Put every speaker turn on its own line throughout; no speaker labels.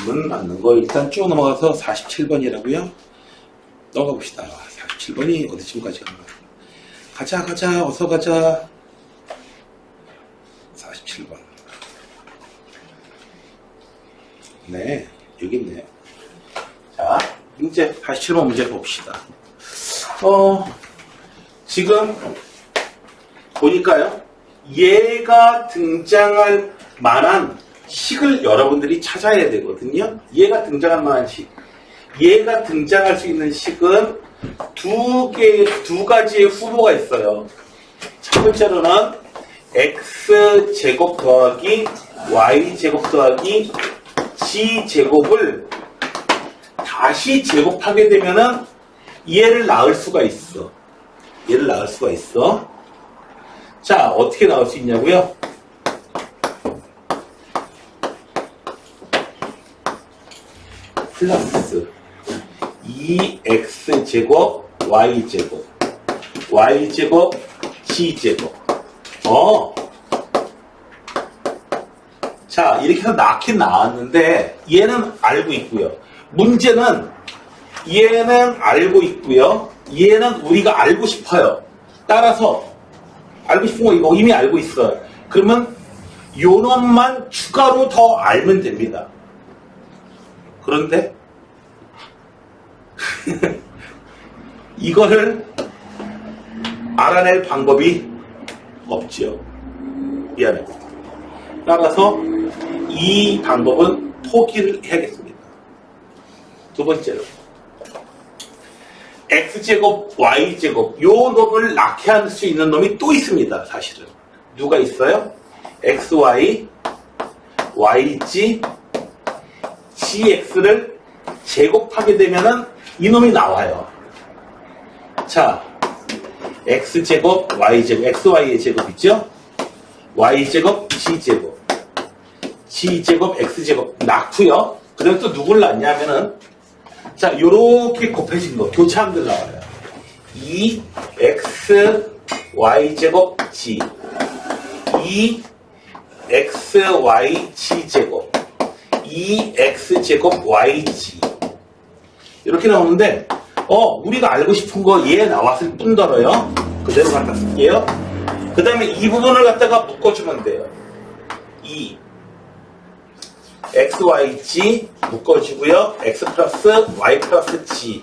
맞는 거 일단 쭉 넘어가서 47번이라고요? 넘어가 봅시다. 47번이 어디쯤까지 간 거야? 가자, 어서 가자. 47번. 네, 여기 있네요. 자, 이제 47번 문제 봅시다. 지금 보니까요, 얘가 등장할 만한 식을 여러분들이 찾아야 되거든요. 얘가 등장할 만한 식. 얘가 등장할 수 있는 식은 두 가지의 후보가 있어요. 첫 번째로는 x제곱 더하기 y제곱 더하기 g제곱을 다시 제곱하게 되면은 얘를 낳을 수가 있어. 자, 어떻게 나올 수 있냐고요? 플러스 2x제곱 y제곱 y제곱 g제곱. 자, 이렇게 해서 낳긴 나왔는데 얘는 알고 있고요. 문제는 얘는 알고 있고요. 얘는 우리가 알고 싶어요. 따라서 알고 싶은 거 이거 이미 알고 있어요. 그러면 요 놈만 추가로 더 알면 됩니다. 그런데 이거를 알아낼 방법이 없지요. 미안해요. 따라서 이 방법은 포기를 해야겠습니다. 두 번째로 x제곱 y제곱 요 놈을 낳게 할 수 있는 놈이 또 있습니다. 사실은 누가 있어요? xy yg gx를 제곱하게 되면은 이놈이 나와요. 자, x제곱 y제곱 xy의 제곱 있죠? y제곱 g제곱 g제곱 x제곱 낳고요. 그다음에 또 누굴 낳냐면은 자, 요렇게 곱해진 거 교차함들 나와요. 2x y제곱 g 2xy g제곱 2x제곱 yg 이렇게 나오는데 우리가 알고 싶은 거 얘 나왔을 뿐더러요. 그대로 갖다 쓸게요. 그 다음에 이 부분을 갖다가 묶어주면 돼요. xyg 묶어주고요. x 플러스 y 플러스 g.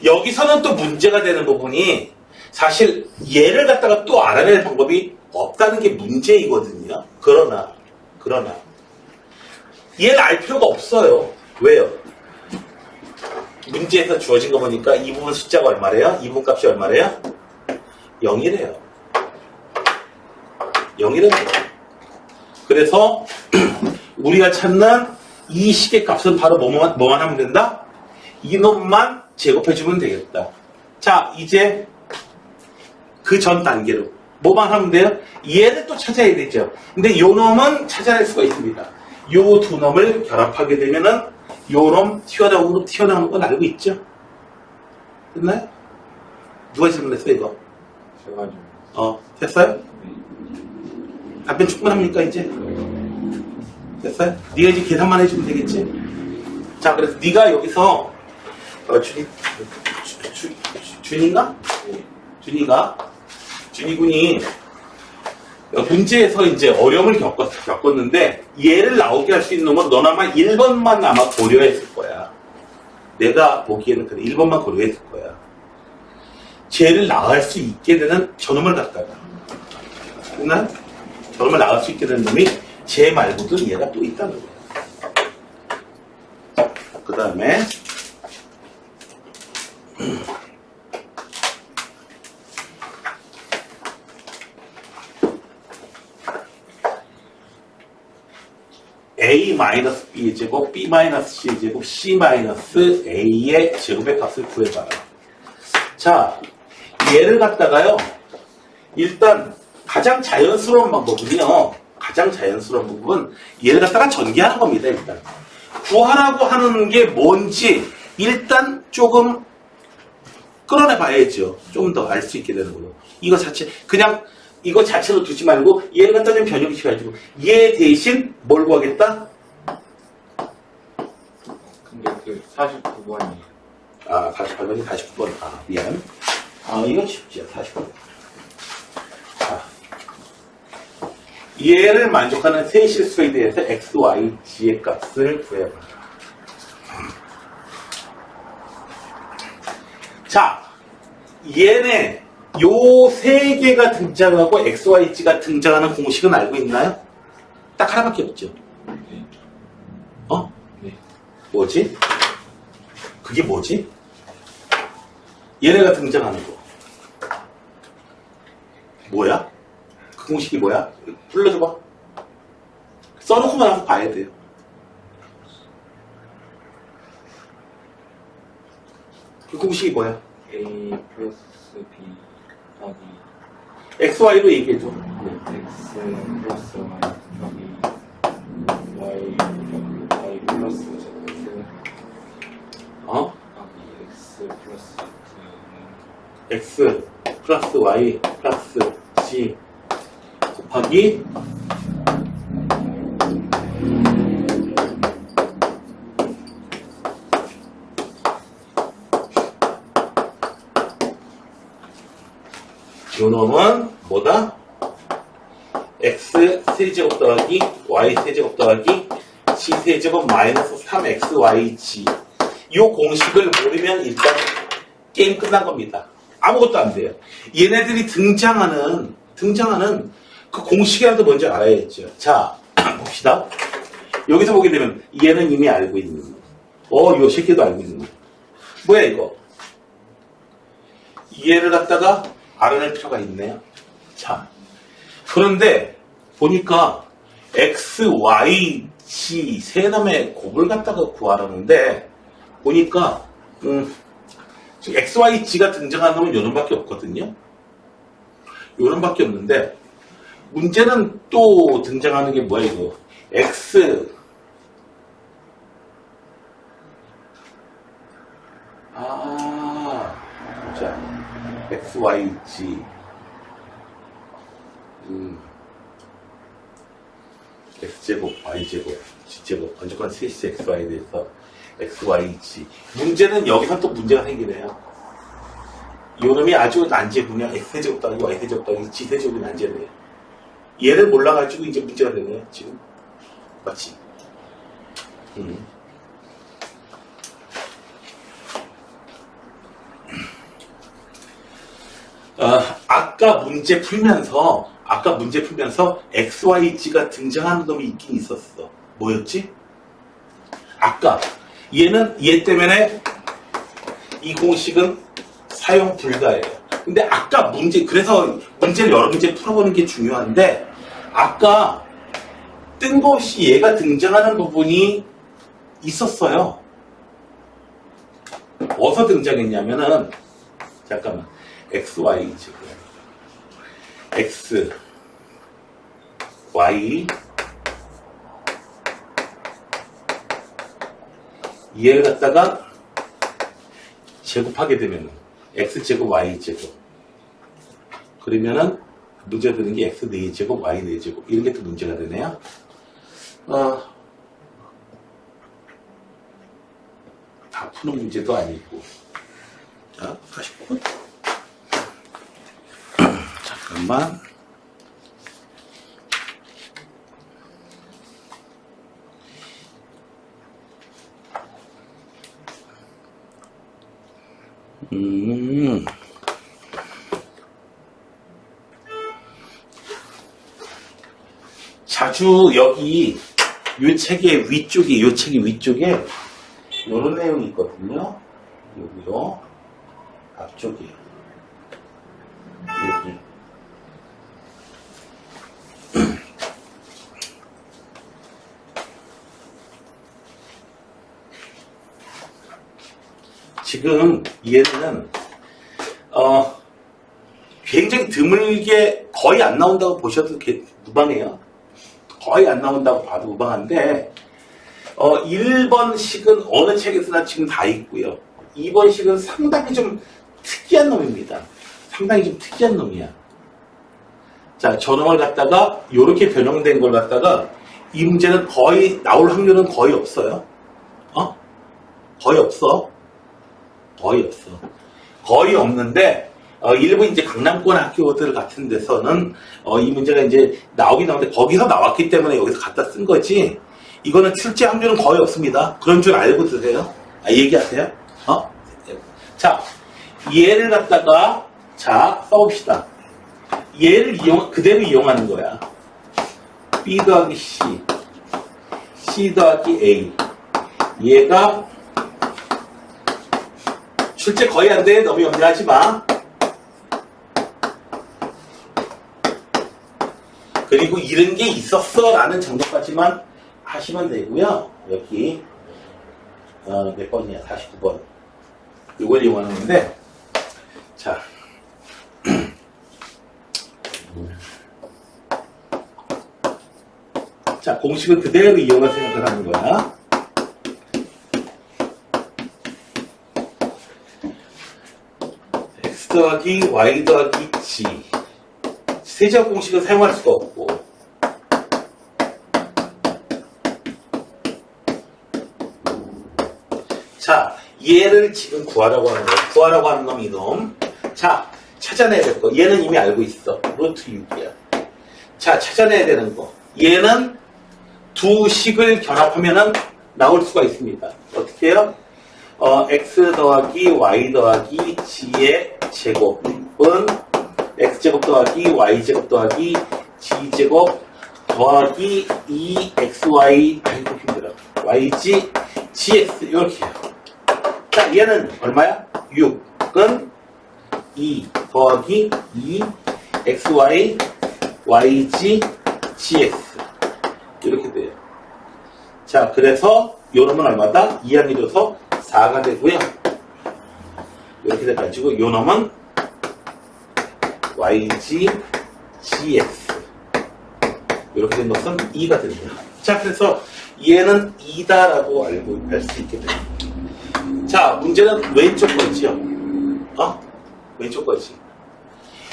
여기서는 또 문제가 되는 부분이 사실 얘를 갖다가 또 알아낼 방법이 없다는 게 문제이거든요. 그러나 얘를 알 필요가 없어요. 왜요? 문제에서 주어진 거 보니까 이 부분 숫자가 얼마래요? 이 부분 값이 얼마래요? 0이래요. 0이래요. 그래서 우리가 찾는 이 식의 값은 바로 뭐만 하면 된다? 이놈만 제곱해주면 되겠다. 자, 이제 그 전 단계로 뭐만 하면 돼요? 얘를 또 찾아야 되죠. 근데 요 놈은 찾아낼 수가 있습니다. 요 두 놈을 결합하게 되면은 요 놈 튀어나오는 건 알고 있죠? 됐나요? 누가 질문했어요, 이거?
제가
됐어요? 답변 충분합니까, 이제? 됐어요? 네가 이제 계산만 해주면 되겠지? 자, 그래서 네가 여기서 준이인가? 준이군이 문제에서 이제 어려움을 겪었는데 얘를 나오게 할 수 있는 놈은 넌 아마 1번만 아마 고려했을 거야. 내가 보기에는 그래. 1번만 고려했을 거야. 쟤를 나갈 수 있게 되는 저놈을 갖다가 그러나 저놈을 나갈 수 있게 되는 놈이 쟤 말고도 얘가 또 있다는 거야. 그 다음에 a-b의 제곱, b-c의 제곱, c-a의 제곱의 값을 구해봐라. 자, 얘를 갖다가요, 일단 가장 자연스러운 방법은요, 얘를 갖다가 전개하는 겁니다, 일단. 구하라고 하는 게 뭔지 일단 조금 끌어내 봐야죠. 좀 더 알 수 있게 되는 거예요. 이거 자체로 두지 말고 얘를 갖다 좀 변형시켜가지고 얘 대신 뭘 구하겠다?
그 49번이에요.
아, 48번이 49번. 아, 미안. 아, 이건 쉽지요. 49번. 자, 얘를 만족하는 세 실수에 대해서 x, y, g의 값을 구해봐. 자, 얘네 요 세 개가 등장하고 x, y, g가 등장하는 공식은 알고 있나요? 딱 하나밖에 없죠.
네.
어?
네.
뭐지? 그게 뭐지? 얘네가 등장하는 거. 뭐야? 그 공식이 뭐야? 불러줘봐. 써놓고만 한번 봐야 돼요. 그 공식이 뭐야?
A 플러스 B 더하기
x, y로 얘기해줘.
X 플러스 Y 더하기 Y 플러스 Z
어?
더하기 X 플러스 Z는
x 플러스 y 플러스 g 곱하기 요 놈은 뭐다? x 세제곱 더하기 y 세제곱 더하기 g 세제곱 마이너스 3xyg 요 공식을 모르면 일단 게임 끝난 겁니다. 아무것도 안 돼요. 얘네들이 등장하는 그 공식이라도 먼저 알아야겠죠. 자, 봅시다. 여기서 보게 되면 얘는 이미 알고 있는 거. 요 새끼도 알고 있는 거. 뭐야 이거? 얘를 갖다가 알아낼 필요가 있네요. 자, 그런데 보니까 x, y, g 세 놈의 곱을 갖다가 구하라는데 보니까 지금 x, y, g가 등장하는 놈은 요 놈밖에 없거든요. 요 놈밖에 없는데 문제는 또 등장하는 게 뭐야 이거? x 자 x, y, g x제곱, y제곱, g제곱 어쨌거나 셋이 x, y에 대해서 x, y, g 문제는 여기서 또 문제가 생기네요. 요 놈이 아주 난제분이야. x세제곱 더하기 y세제곱 더하기 g세제곱이 난제네요. 얘를 몰라가지고 이제 문제가 되네요. 지금 맞지? 아까 문제 풀면서 x, y, g가 등장하는 놈이 있긴 있었어. 뭐였지? 아까 얘는 얘 때문에 이 공식은 사용 불가해요. 근데 아까 그래서 문제를 여러 문제 풀어보는 게 중요한데 아까 뜬금없이 얘가 등장하는 부분이 있었어요. 어디서 등장했냐면은 잠깐만 x, y 지금 x, y 얘를 갖다가 제곱하게 되면 x제곱, y제곱 그러면은 문제가 되는 게 x 4제곱, y 4제곱 이런 게 또 문제가 되네요. 다 푸는 문제도 아니고 자, 다시 보고 잠깐만 자주 여기 이 책의 위쪽에 이런 내용이 있거든요. 여기요 앞쪽에 여기 지금 얘는 굉장히 드물게 거의 안 나온다고 보셔도 무방해요. 거의 안 나온다고 봐도 무방한데 1번식은 어느 책에서나 지금 다 있고요. 2번식은 상당히 좀 특이한 놈입니다. 상당히 좀 특이한 놈이야. 자, 저놈을 갖다가 이렇게 변형된 걸 갖다가 이 문제는 거의 나올 확률은 거의 없어요. 거의 없어. 거의 없어. 거의 없는데, 일부 이제 강남권 학교들 같은 데서는, 이 문제가 이제 나오긴 나오는데, 거기서 나왔기 때문에 여기서 갖다 쓴 거지, 이거는 출제 확률은 거의 없습니다. 그런 줄 알고 드세요. 얘기하세요. 자, 얘를 갖다가, 자, 써봅시다. 얘를 그대로 이용하는 거야. B 더하기 C, C 더하기 A. 얘가 출제 거의 안 돼. 너무 염려하지 마. 그리고 이런 게 있었어 라는 정도까지만 하시면 되고요. 여기 몇 번이야? 49번. 이걸 이용하는 건데, 자, 자, 공식을 그대로 이용할 생각을 하는 거야. x 더하기 y 더하기 g. 세제곱 공식을 사용할 수가 없고, 자, 얘를 지금 구하라고 하는 거야. 구하라고 하는 놈, 이놈. 자, 찾아내야 될 거. 얘는 이미 알고 있어. 루트 6이야. 자, 찾아내야 되는 거. 얘는 두 식을 결합하면은 나올 수가 있습니다. 어떻게 해요? x 더하기 y 더하기 g의 제곱은 x제곱 더하기 y제곱 더하기 g제곱 더하기 2xy, 아이고 힘들어. yg, gx 이렇게 해요. 자, 얘는 얼마야? 6은 2 더하기 2 xy, yg, gx 이렇게 돼요. 자, 그래서 요놈은 얼마다? 2항이 돼서 4가 되고요. 이렇게 돼가지고 요놈은 yg, gx 이렇게 된 것은 2가 됩니다. 자, 그래서 얘는 2다라고 알고 할 수 있게 됩니다. 자, 문제는 왼쪽 거지요. 왼쪽 거지.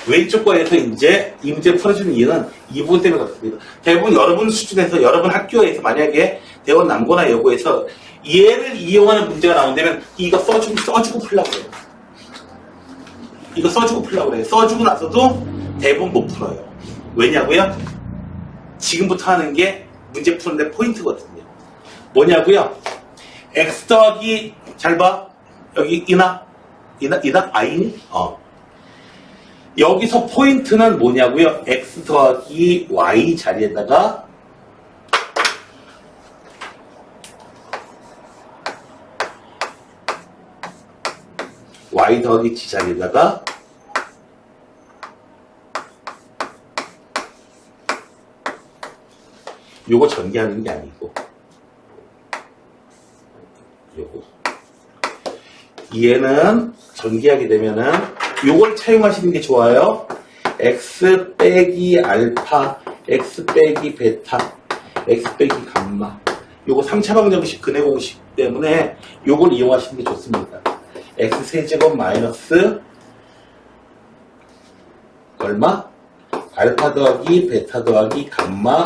왼쪽 거에서 이제 이 문제 풀어주는 이유는 이 부분 때문에 그렇습니다. 대부분 여러분 수준에서, 여러분 학교에서 만약에 대원 남고나 여고에서 얘를 이용하는 문제가 나온다면 이거 써주고 풀라고 해요. 이거 써주고 풀라고 해요. 써주고 나서도 대부분 못 풀어요. 왜냐고요? 지금부터 하는 게 문제 푸는데 포인트거든요. 뭐냐고요? x 더하기, 잘 봐. 여기 이나? 아이니? 여기서 포인트는 뭐냐고요? x 더하기 y 자리에다가 y 더하기 g 자리에다가 요거 전개하는 게 아니고 요거 얘는 전개하게 되면은 요걸 차용하시는 게 좋아요. x 빼기 알파, x 빼기 베타, x 빼기 감마. 요거 3차 방정식 근해 공식 때문에 요걸 이용하시는 게 좋습니다. x 세제곱 마이너스 얼마? 알파 더하기 베타 더하기 감마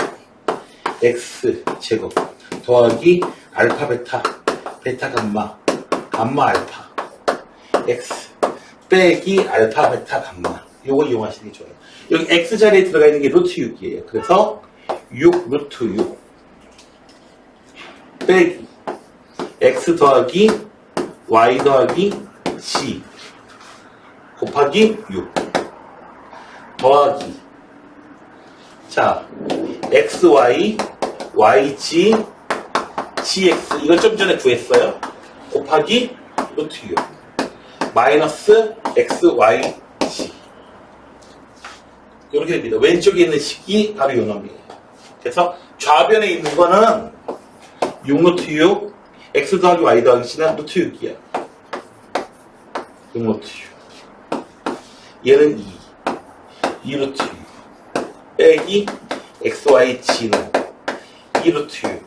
x 제곱 더하기 알파 베타, 베타 감마, 감마 알파 x 빼기 알파 베타 감마. 요거 이용하시는 게 좋아요. 여기 x 자리에 들어가 있는 게 루트 6이에요. 그래서 6 루트 6 빼기 x 더하기 y 더하기 g 곱하기 6 더하기, 자, xy, yg, gx 이걸 좀 전에 구했어요. 곱하기 루트 6 마이너스 xy, g 이렇게 됩니다. 왼쪽에 있는 식이 바로 요 놈이에요. 그래서 좌변에 있는 거는 6 루트 6 x 더하기 y 더하기 g는 루트 6이야. 6 루트 6 얘는 2 루트 6 빼기 xy, g는 2 루트 6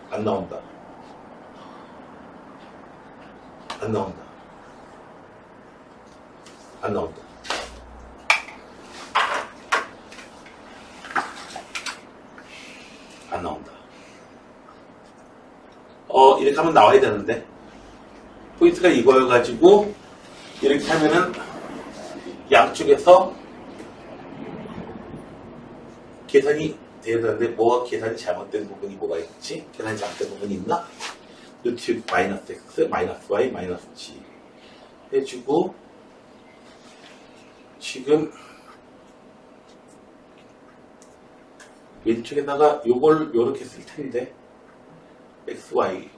안 나온다. 안 나온다. 안 나온다. 안 나온다. 이렇게 하면 나와야 되는데 포인트가 이거여가지고 이렇게 하면은 양쪽에서 계산이 돼야 되는데 뭐가 계산이 잘못된 부분이 뭐가 있지? 계산이 잘못된 부분이 있나? 루트 마이너스 x 마이너스 y 마이너스 g 해주고 지금 왼쪽에다가 요걸 요렇게 쓸 텐데 x, y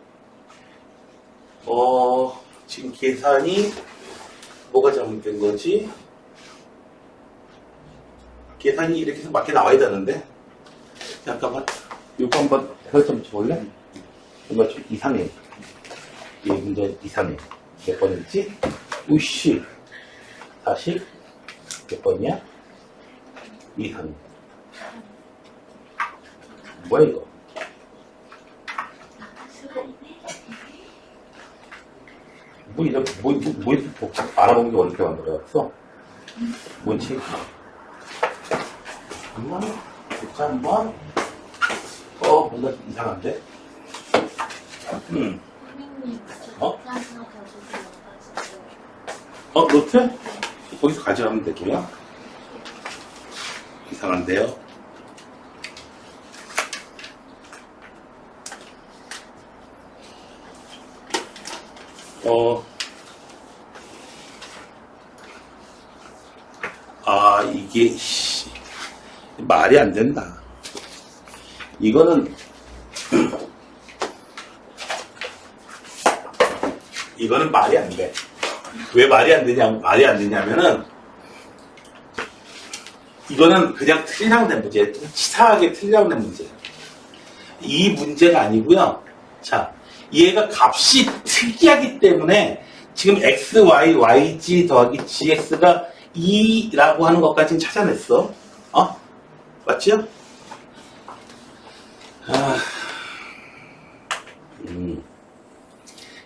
지금 계산이 뭐가 잘못된 거지? 계산이 이렇게 해서 맞게 나와야 되는데 잠깐만 요거 한번 해서 좀 볼래? 뭔가 좀 이상해. 이 문제 이상해. 몇 번이지? 우씨 40 몇 번이야? 이상해. 뭐야 이거? 뭐 이렇게 뭐 이렇게 복잡 알아보는 게 어렵게 만들어놨어? 뭔지? 한번 뭔가 좀 이상한데?
선생님,
어?
저 하나 가지고
노트? 거기서 가져가면 되고요. 이상한데요? 이게, 말이 안 된다. 이거는, 이거는 말이 안 돼. 왜 말이 안 되냐면은, 이거는 그냥 틀리랑된 문제, 좀 치사하게 틀리랑된 문제. 이 문제가 아니고요. 자, 얘가 값이 특이하기 때문에 지금 x, y, yg 더하기 gx가 2라고 하는 것까지는 찾아냈어. 맞죠?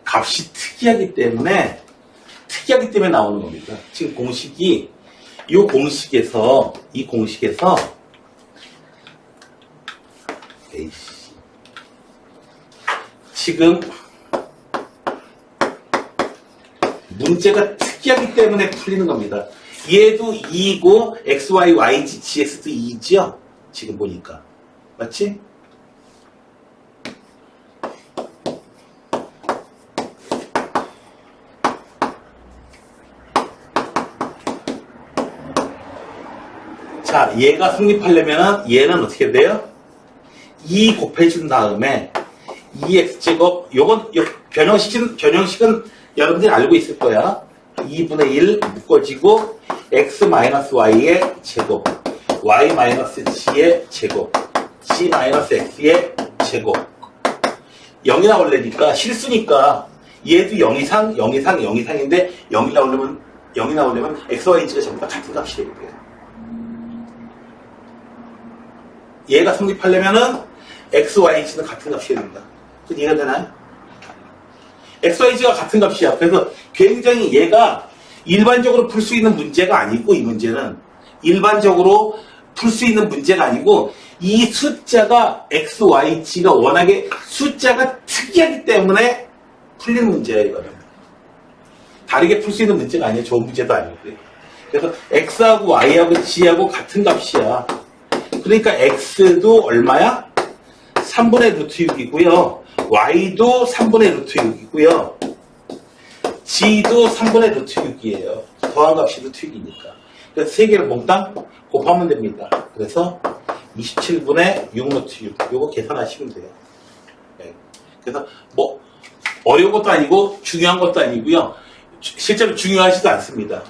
값이 특이하기 때문에 나오는 겁니다. 지금 공식이 이 공식에서 지금 문제가 특이하기 때문에 풀리는 겁니다. 얘도 2이고 x, y, y, g, gx도 2죠? 지금 보니까. 맞지? 자, 얘가 성립하려면 얘는 어떻게 돼요? 2 곱해준 다음에 2x제곱 요건 변형식은 여러분들이 알고 있을 거야. 2분의 1 묶어지고 x-y의 제곱 y-g의 제곱 g-x의 제곱 0이 나오려니까 실수니까 얘도 0 이상 0 이상인데 0이 나오려면 x, y, g가 전부 다 같은 값이 돼야 돼요. 얘가 성립하려면은 x, y, g는 같은 값이 된다. 그 이해가 되나요? x, y, g가 같은 값이야. 그래서 굉장히 얘가 일반적으로 풀 수 있는 문제가 아니고 이 문제는 일반적으로 풀 수 있는 문제가 아니고 이 숫자가 x, y, g가 워낙에 숫자가 특이하기 때문에 풀리는 문제야 이거는. 다르게 풀 수 있는 문제가 아니야. 좋은 문제도 아니고요. 그래서 x하고 y하고 g하고 같은 값이야. 그러니까 x도 얼마야? 3분의 루트 6이고요. y도 3분의 루트 6이고요. g도 3분의 루트 6이에요. 더한 값이 루트 6이니까. 그래서 세 개를 몽땅 곱하면 됩니다. 그래서 27분의 6 루트 6. 요거 계산하시면 돼요. 네. 그래서 뭐 어려운 것도 아니고 중요한 것도 아니고요. 실제로 중요하지도 않습니다.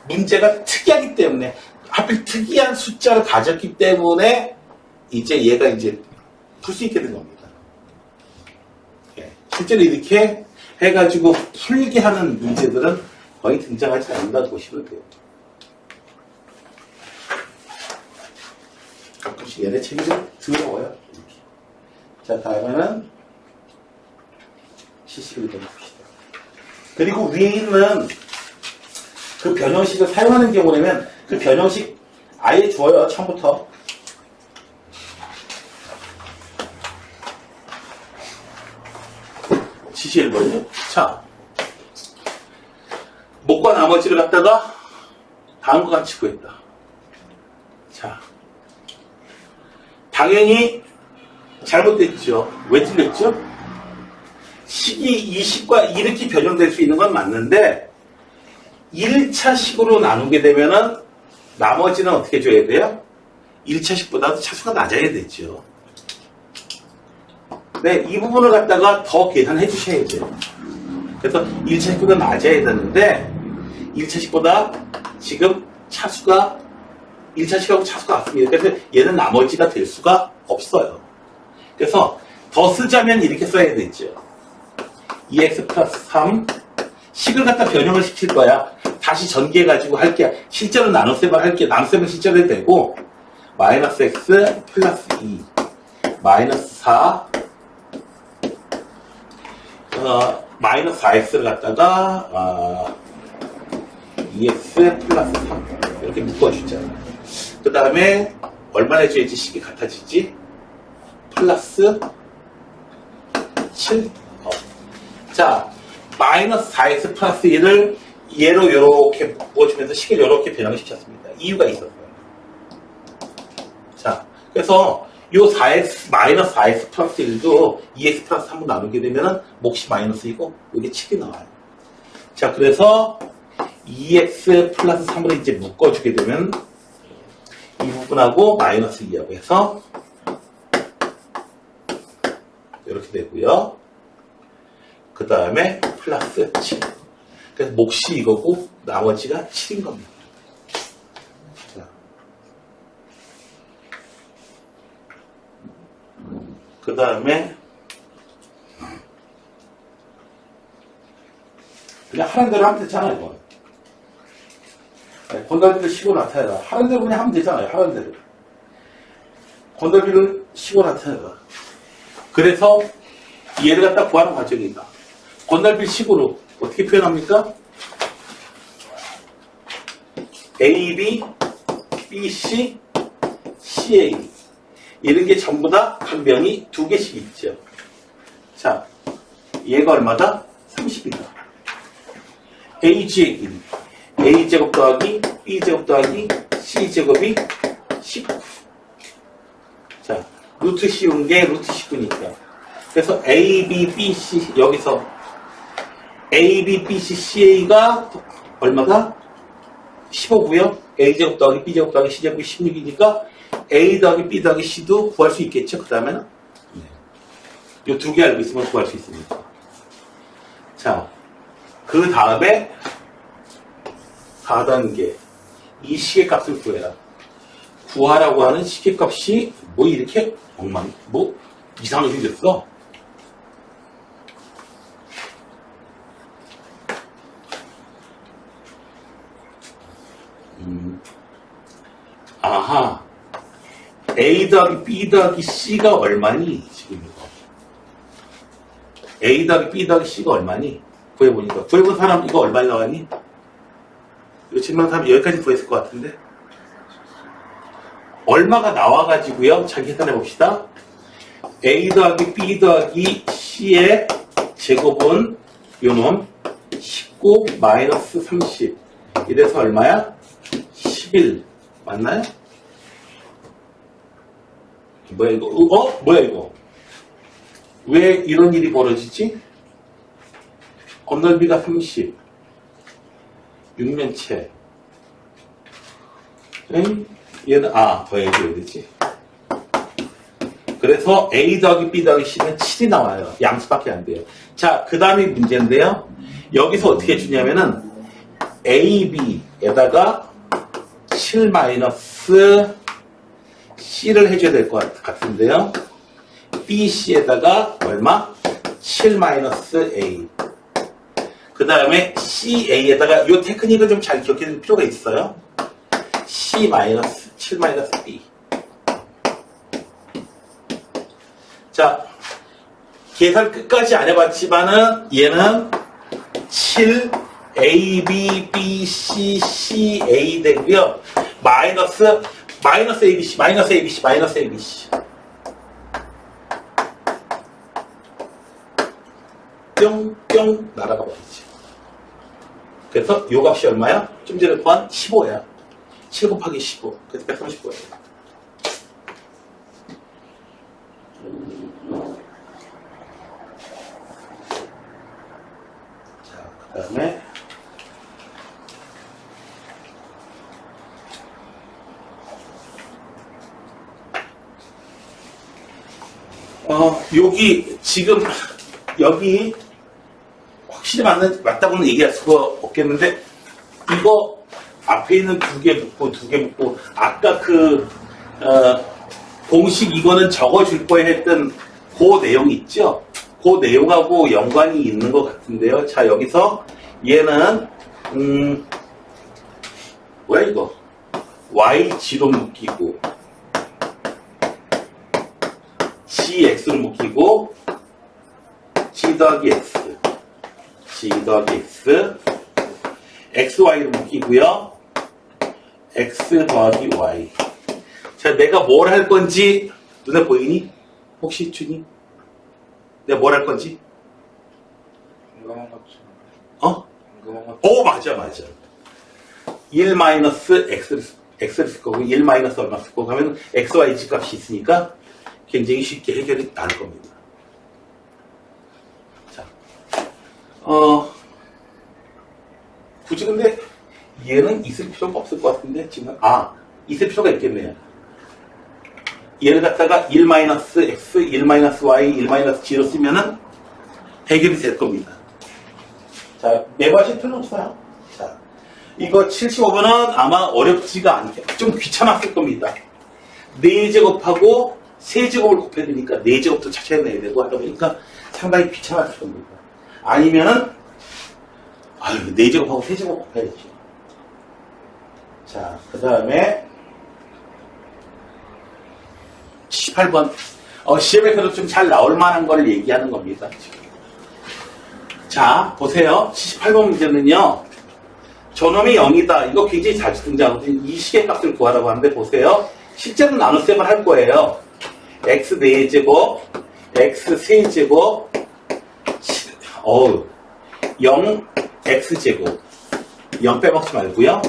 문제가 특이하기 때문에 하필 특이한 숫자를 가졌기 때문에 이제 얘가 이제 풀 수 있게 된 겁니다. 네. 실제로 이렇게 해가지고 풀게 하는 문제들은 거의 등장하지 않는다고 보시면 돼요. 가끔씩 얘네 책이 좀 더러워요. 이렇게. 자, 다음에는 70을 더 봅시다. 그리고 위에 있는 그 변형식을 사용하는 경우라면 그 변형식 아예 줘요. 처음부터. 71번이요. 자, 목과 나머지를 갖다가 다음과 같이 구했다. 자, 당연히 잘못됐죠. 왜 틀렸죠? 식이 20과 이렇게 변형될 수 있는 건 맞는데 1차식으로 나누게 되면은 나머지는 어떻게 줘야 돼요? 1차식보다도 차수가 낮아야 되죠. 네, 이 부분을 갖다가 더 계산해 주셔야죠. 그래서 1차식보다 낮아야 되는데 1차식보다 지금 차수가 1차식하고 차수가 같습니다. 그래서 얘는 나머지가 될 수가 없어요. 그래서 더 쓰자면 이렇게 써야 되죠. 2x 플러스 3 식을 갖다 변형을 시킬 거야. 다시 전개해가지고 할게. 실제로 나눗셈을 할게. 나눗셈을 실제로 해도 되고 마이너스 x 플러스 2 마이너스 4 마이너스 4x를 갖다가 2x 플러스 3 이렇게 묶어주잖아. 그 다음에 얼마나 해줘야지 식이 같아지지? 플러스 7 자, 마이너스 4x 플러스 1을 얘로 이렇게 묶어주면서 식을 이렇게 변형시켰습니다. 이유가 있었어요. 자, 그래서 요 4x, 마이너스 4x 플러스 1도 2x 플러스 3으로 나누게 되면은 몫이 마이너스이고 여기 7이 나와요. 자, 그래서 2x 플러스 3으로 이제 묶어주게 되면 이 부분하고 마이너스 2하고 해서 이렇게 되고요. 그 다음에 플러스 7. 그래서 몫이 이거고 나머지가 7인 겁니다. 자. 그 다음에 그냥 하는 대로 하면 되잖아요. 이거. 건달비를 쉬고 나타내라. 하는 대로 그냥 하면 되잖아요. 하는 대로. 건달비를 쉬고 나타내라. 그래서 얘를 갖다 구하는 과정이다. 건달비 식으로 어떻게 표현합니까? AB, BC, CA 이런 게 전부 다 각 면이 2개씩 있죠. 자, 얘가 얼마다? 30이다. A의 길 A제곱 더하기 B제곱 더하기 C제곱이 19. 자, 루트 씌운 게 루트 19니까. 그래서 A, B, B, C 여기서 A, B, B, C, CA가 얼마다? 15고요. A제곱 더하기 B제곱 더하기 C제곱이 16이니까 A 더하기 B 더하기 C도 구할 수 있겠죠. 그 다음에는 이 두 개 알고 있으면 구할 수 있습니다. 자, 그 다음에 4단계 이 시계값을 구해라. 구하라고 하는 시계값이 뭐 이렇게 뭐 이상하게 생겼어. 아하, A 더하기 B 더하기 C가 얼마니? 지금 이거. A 더하기 B 더하기 C가 얼마니? 구해보니까. 구해본 사람 이거 얼마나 나왔니? 이거 질문한 사람 여기까지 구했을 것 같은데? 얼마가 나와가지고요. 잘 계산해봅시다. A 더하기 B 더하기 C의 제곱은 요놈 19 마이너스 30 이래서 얼마야? 11 맞나요? 뭐야 이거? 뭐야 이거? 왜 이런 일이 벌어지지? 건널비가 30 6면체 얘는 더 해줘야 되지. 그래서 A 더하기 B 더하기 C는 7이 나와요. 양수밖에 안 돼요. 자, 그 다음이 문제인데요. 여기서 어떻게 해주냐면은 A, B에다가 7 마이너스 C를 해줘야 될 것 같은데요. B, C에다가 얼마? 7 마이너스 A. 그 다음에 CA에다가 이 테크닉을 좀 잘 기억해 둘 필요가 있어요. C 마이너스 7 마이너스 B. 자, 계산 끝까지 안 해봤지만은 얘는 7 A, B, B, C, C, A 되고요. 마이너스 A, B, C, 마이너스 A, B, C, 마이너스 A, B, C. 뿅뿅 날아가 버리지. 그래서 요 값이 얼마야? 좀 전에 구한 15야. 7 곱하기 15. 그래서 135야. 자, 그 다음에 여기 지금 여기 확실히 맞다고는 얘기할 수가 없겠는데 이거 앞에 있는 두 개 묶고 아까 그 공식 이거는 적어줄 거에 했던 그 내용 있죠? 그 내용하고 연관이 있는 것 같은데요. 자, 여기서 얘는 뭐야 이거? YG로 묶이고 GX로 묶이고 G 더하기 X G 더하기 X XY로 묶이고요. X 더하기 Y. 자, 내가 뭘 할 건지 눈에 보이니? 혹시 준이? 내가 뭘 할 건지?
궁금한 것 좀.
어?
궁금한 것
오, 맞아. 1 마이너스 X를 쓸 거고 1 마이너스 얼마 쓸 거고 하면 XY 값이 있으니까 굉장히 쉽게 해결이 날 겁니다. 자, 굳이 근데 얘는 있을 필요가 없을 것 같은데 지금 있을 필요가 있겠네요. 얘를 갖다가 1 마이너스 X, 1 마이너스 Y, 1 마이너스 G로 쓰면은 해결이 될 겁니다. 자, 매봐실 필요는 없어요. 자, 이거 75번은 아마 어렵지가 않게 좀 귀찮았을 겁니다. 4제곱하고 3제곱을 곱해야 되니까 4제곱도 찾아내야 되고 하다 보니까 상당히 귀찮았을 겁니다. 아니면은 4제곱하고 3제곱 곱해야지. 자, 그 다음에 78번 시험에서도 좀 잘 나올 만한 걸 얘기하는 겁니다. 지금. 자, 보세요. 78번 문제는요. 저놈이 0이다. 이거 굉장히 자주 등장하거든요. 이 식의 값을 구하라고 하는데 보세요. 실제로 나눗셈을 할 거예요. x 4제곱, x 3제곱, 0 x제곱. 0 빼먹지 말고요.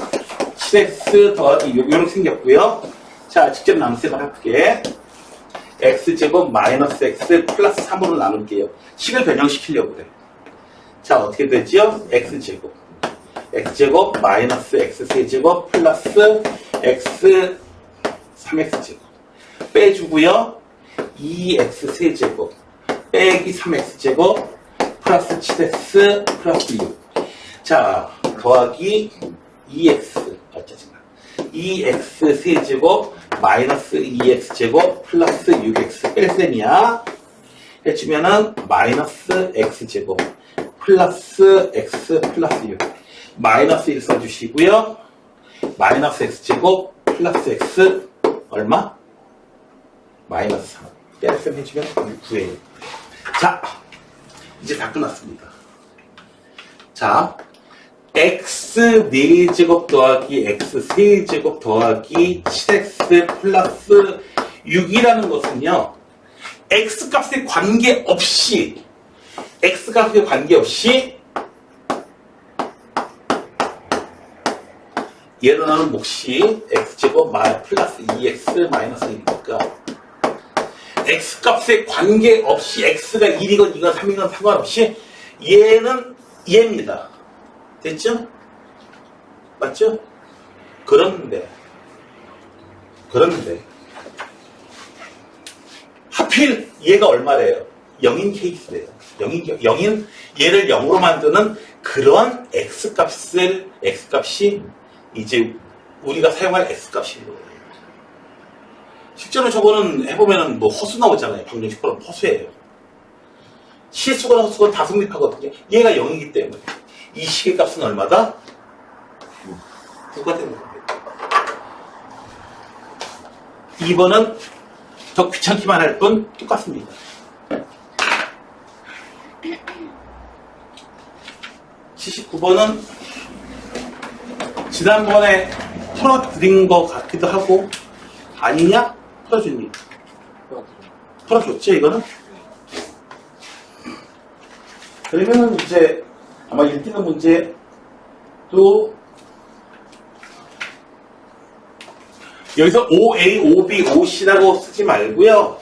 7x 더하기 6 이렇게 생겼고요. 자, 직접 나눗셈을 할게. x제곱 마이너스 x 플러스 3으로 나눌게요. 식을 변형시키려고 그래. 자, 어떻게 되죠? x제곱. x제곱 마이너스 x세제곱 플러스 x 3x제곱. 빼주고요. 2x세제곱 빼기 3x제곱 플러스 7x 플러스 6. 자, 더하기 2x. 짜증나. 2x 세제곱 마이너스 2x제곱 플러스 6x 뺄셈이야. 해주면은 마이너스 x제곱 플러스 x 플러스 6. 마이너스 1 써주시고요. 마이너스 x제곱 플러스 x 얼마? 마이너스 3. 뺄셈 해주면 9예요. 자, 이제 다 끝났습니다. 자, x 4제곱 더하기 x 3제곱 더하기 7x 플러스 6이라는 것은요. x값에 관계없이 얘로 나는 몫이 x제곱 플러스 2x 마이너스 1이니까 x값에 관계없이 x가 1이건 2건 3이건 상관없이 얘는 얘입니다. 됐죠? 맞죠? 그런데 하필 얘가 얼마래요? 0인 케이스래요. 0인 얘를 0으로 만드는 그런 x값이 이제 우리가 사용할 x값인 거예요. 실제로 저거는 해보면은 뭐 허수 나오잖아요. 방정식처럼 허수예요. 실수건 허수건 다 성립하거든요. 얘가 0이기 때문에 이 식의 값은 얼마다? 9가 되는 겁니다. 2번은 더 귀찮기만 할 뿐 똑같습니다. (79번은) 지난번에 풀어드린 것 같기도 하고 아니냐? 풀어줬니? 풀어줬지 이거는? 그러면은 이제 아마 1등급 문제 또 여기서 OA, OB, OC라고 쓰지 말고요.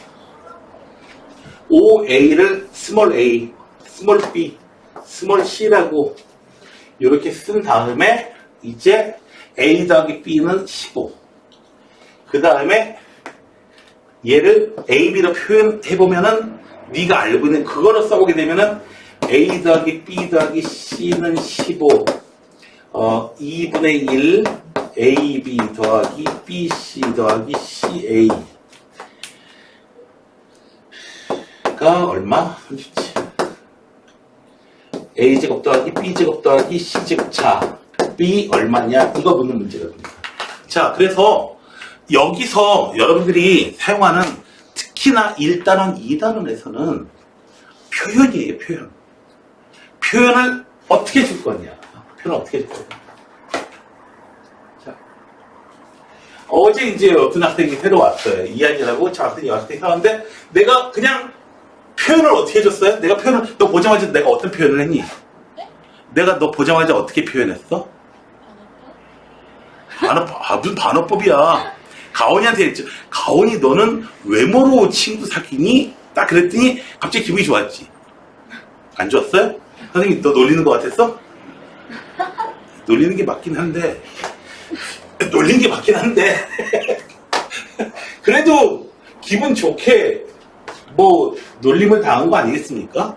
OA를 스몰 a, 스몰 b, 스몰 c라고 이렇게 쓴 다음에 이제 a 더하기 b는 15. 그 다음에 얘를 a, b로 표현해보면은 네가 알고 있는 그거로 써보게 되면은 a 더하기 b 더하기 c는 15. 2분의 1 ab 더하기 bc 더하기 ca가 얼마? 37. a제곱 더하기 b제곱 더하기 c제곱 차 b 얼마냐? 이거 묻는 문제거든요. 자, 그래서 여기서 여러분들이 사용하는 특히나 1단원, 2단원에서는 표현이에요, 표현. 표현을 어떻게 줄 거냐? 표현을 어떻게 줄 거냐? 자, 어제 이제 어떤 학생이 새로 왔어요. 이한이라고 저 학생이 왔을 때 하는데 내가 그냥 표현을 어떻게 해줬어요? 내가 표현을, 너 보자마자 내가 어떤 표현을 했니? 내가 너 보자마자 어떻게 표현했어? 무슨 반어법이야. 가온이한테 했죠. 가온이 너는 외모로 친구 사귀니? 딱 그랬더니 갑자기 기분이 좋았지. 안 좋았어요? 선생님 너 놀리는 것 같았어? 놀리는 게 맞긴 한데 그래도 기분 좋게 뭐 놀림을 당한 거 아니겠습니까?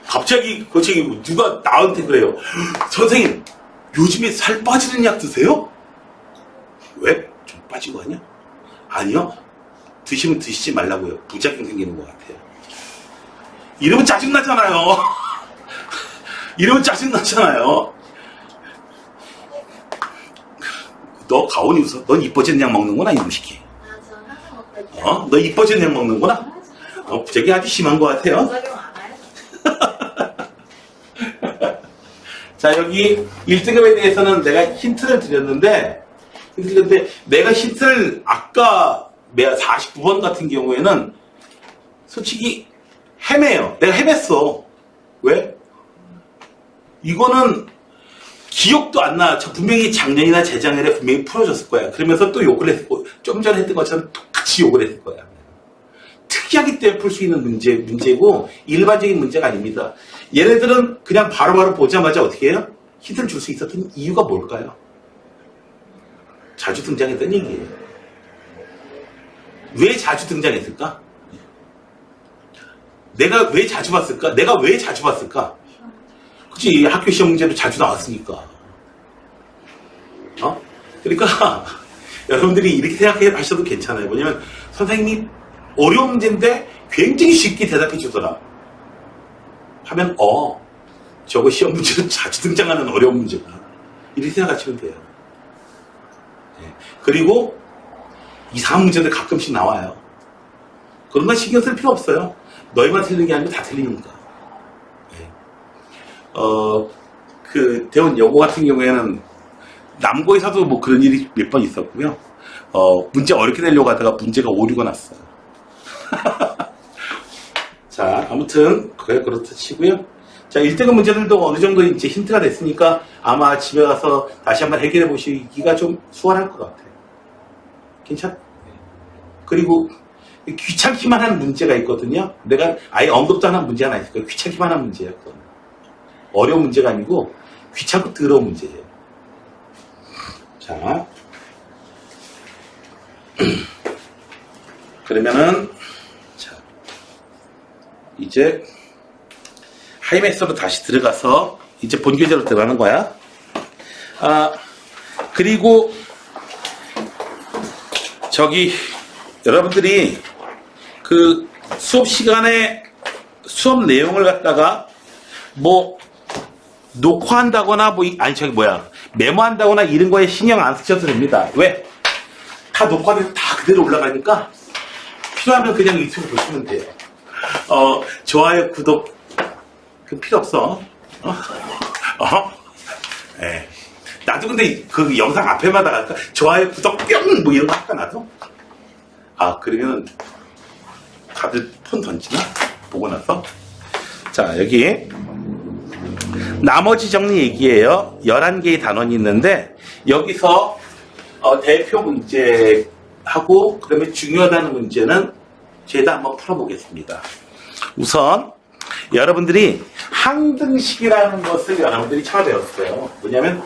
갑자기 누가 나한테 그래요. 선생님 요즘에 살 빠지는 약 드세요? 왜? 좀 빠지고 하냐? 아니요. 드시면 드시지 말라고요. 부작용 생기는 것 같아요. 이러면 짜증나잖아요. 너 가온이 웃어. 넌 이뻐지는 약 먹는구나, 이놈시키.
아, 저 항상 먹고 있어요.
너 이뻐지는 약 먹는구나? 부작용이 아주 심한 것 같아요.
부작용 안 와요?
자, 여기 1등급에 대해서는 내가 힌트를 드렸는데, 내가 힌트를 아까 49번 같은 경우에는 솔직히 헤매요. 내가 헤맸어. 왜? 이거는 기억도 안 나. 저 분명히 작년이나 재작년에 분명히 풀어줬을 거야. 그러면서 또 욕을 했고, 좀 전에 했던 것처럼 똑같이 욕을 했을 거야. 특이하기 때문에 풀 수 있는 문제고, 일반적인 문제가 아닙니다. 얘네들은 그냥 바로바로 보자마자 어떻게 해요? 힌트를 줄 수 있었던 이유가 뭘까요? 자주 등장했던 얘기예요. 왜 자주 등장했을까? 내가 왜 자주 봤을까? 그치, 학교 시험 문제도 자주 나왔으니까. 그러니까 여러분들이 이렇게 생각해 하셔도 괜찮아요. 뭐냐면 선생님이 어려운 문제인데 굉장히 쉽게 대답해 주더라 하면 저거 시험 문제로 자주 등장하는 어려운 문제구나, 이렇게 생각하시면 돼요. 네. 그리고 이상한 문제들 가끔씩 나와요. 그런 건 신경 쓸 필요 없어요. 너희만 틀리는 게 아니고 다 틀리니까. 네. 그 대원 여고 같은 경우에는 남고에서도 뭐 그런 일이 몇 번 있었고요. 문제 어렵게 내려고 하다가 문제가 오류가 났어요. 자, 아무튼 그렇다 치고요. 자, 1등급 문제들도 어느 정도 이제 힌트가 됐으니까 아마 집에 가서 다시 한번 해결해 보시기가 좀 수월할 것 같아요. 괜찮? 그리고 귀찮기만 한 문제가 있거든요. 내가 아예 언급도 안 한 문제 하나 있을 거예요. 귀찮기만 한 문제예요. 그건. 어려운 문제가 아니고 귀찮고 더러운 문제예요. 자, 그러면은 자, 이제 하이맥스로 다시 들어가서 이제 본교재로 들어가는 거야. 그리고 저기 여러분들이 그 수업 시간에 수업 내용을 갖다가 뭐 녹화한다거나 메모한다거나 이런 거에 신경 안 쓰셔도 됩니다. 왜? 다 녹화돼서 다 그대로 올라가니까 필요하면 그냥 유튜브 보시면 돼요. 좋아요, 구독 그 필요 없어. 네. 나도 근데 그 영상 앞에마다 좋아요, 구독 뿅 뭐 이런 거 할까 나도? 그러면 다들 폰 던지나? 보고 나서. 자, 여기 나머지 정리 얘기예요. 11개의 단원이 있는데 여기서 대표 문제하고 그다음에 중요하다는 문제는 죄다 한번 풀어보겠습니다. 우선 여러분들이 항등식이라는 것을 여러분들이 처음 배웠어요. 뭐냐면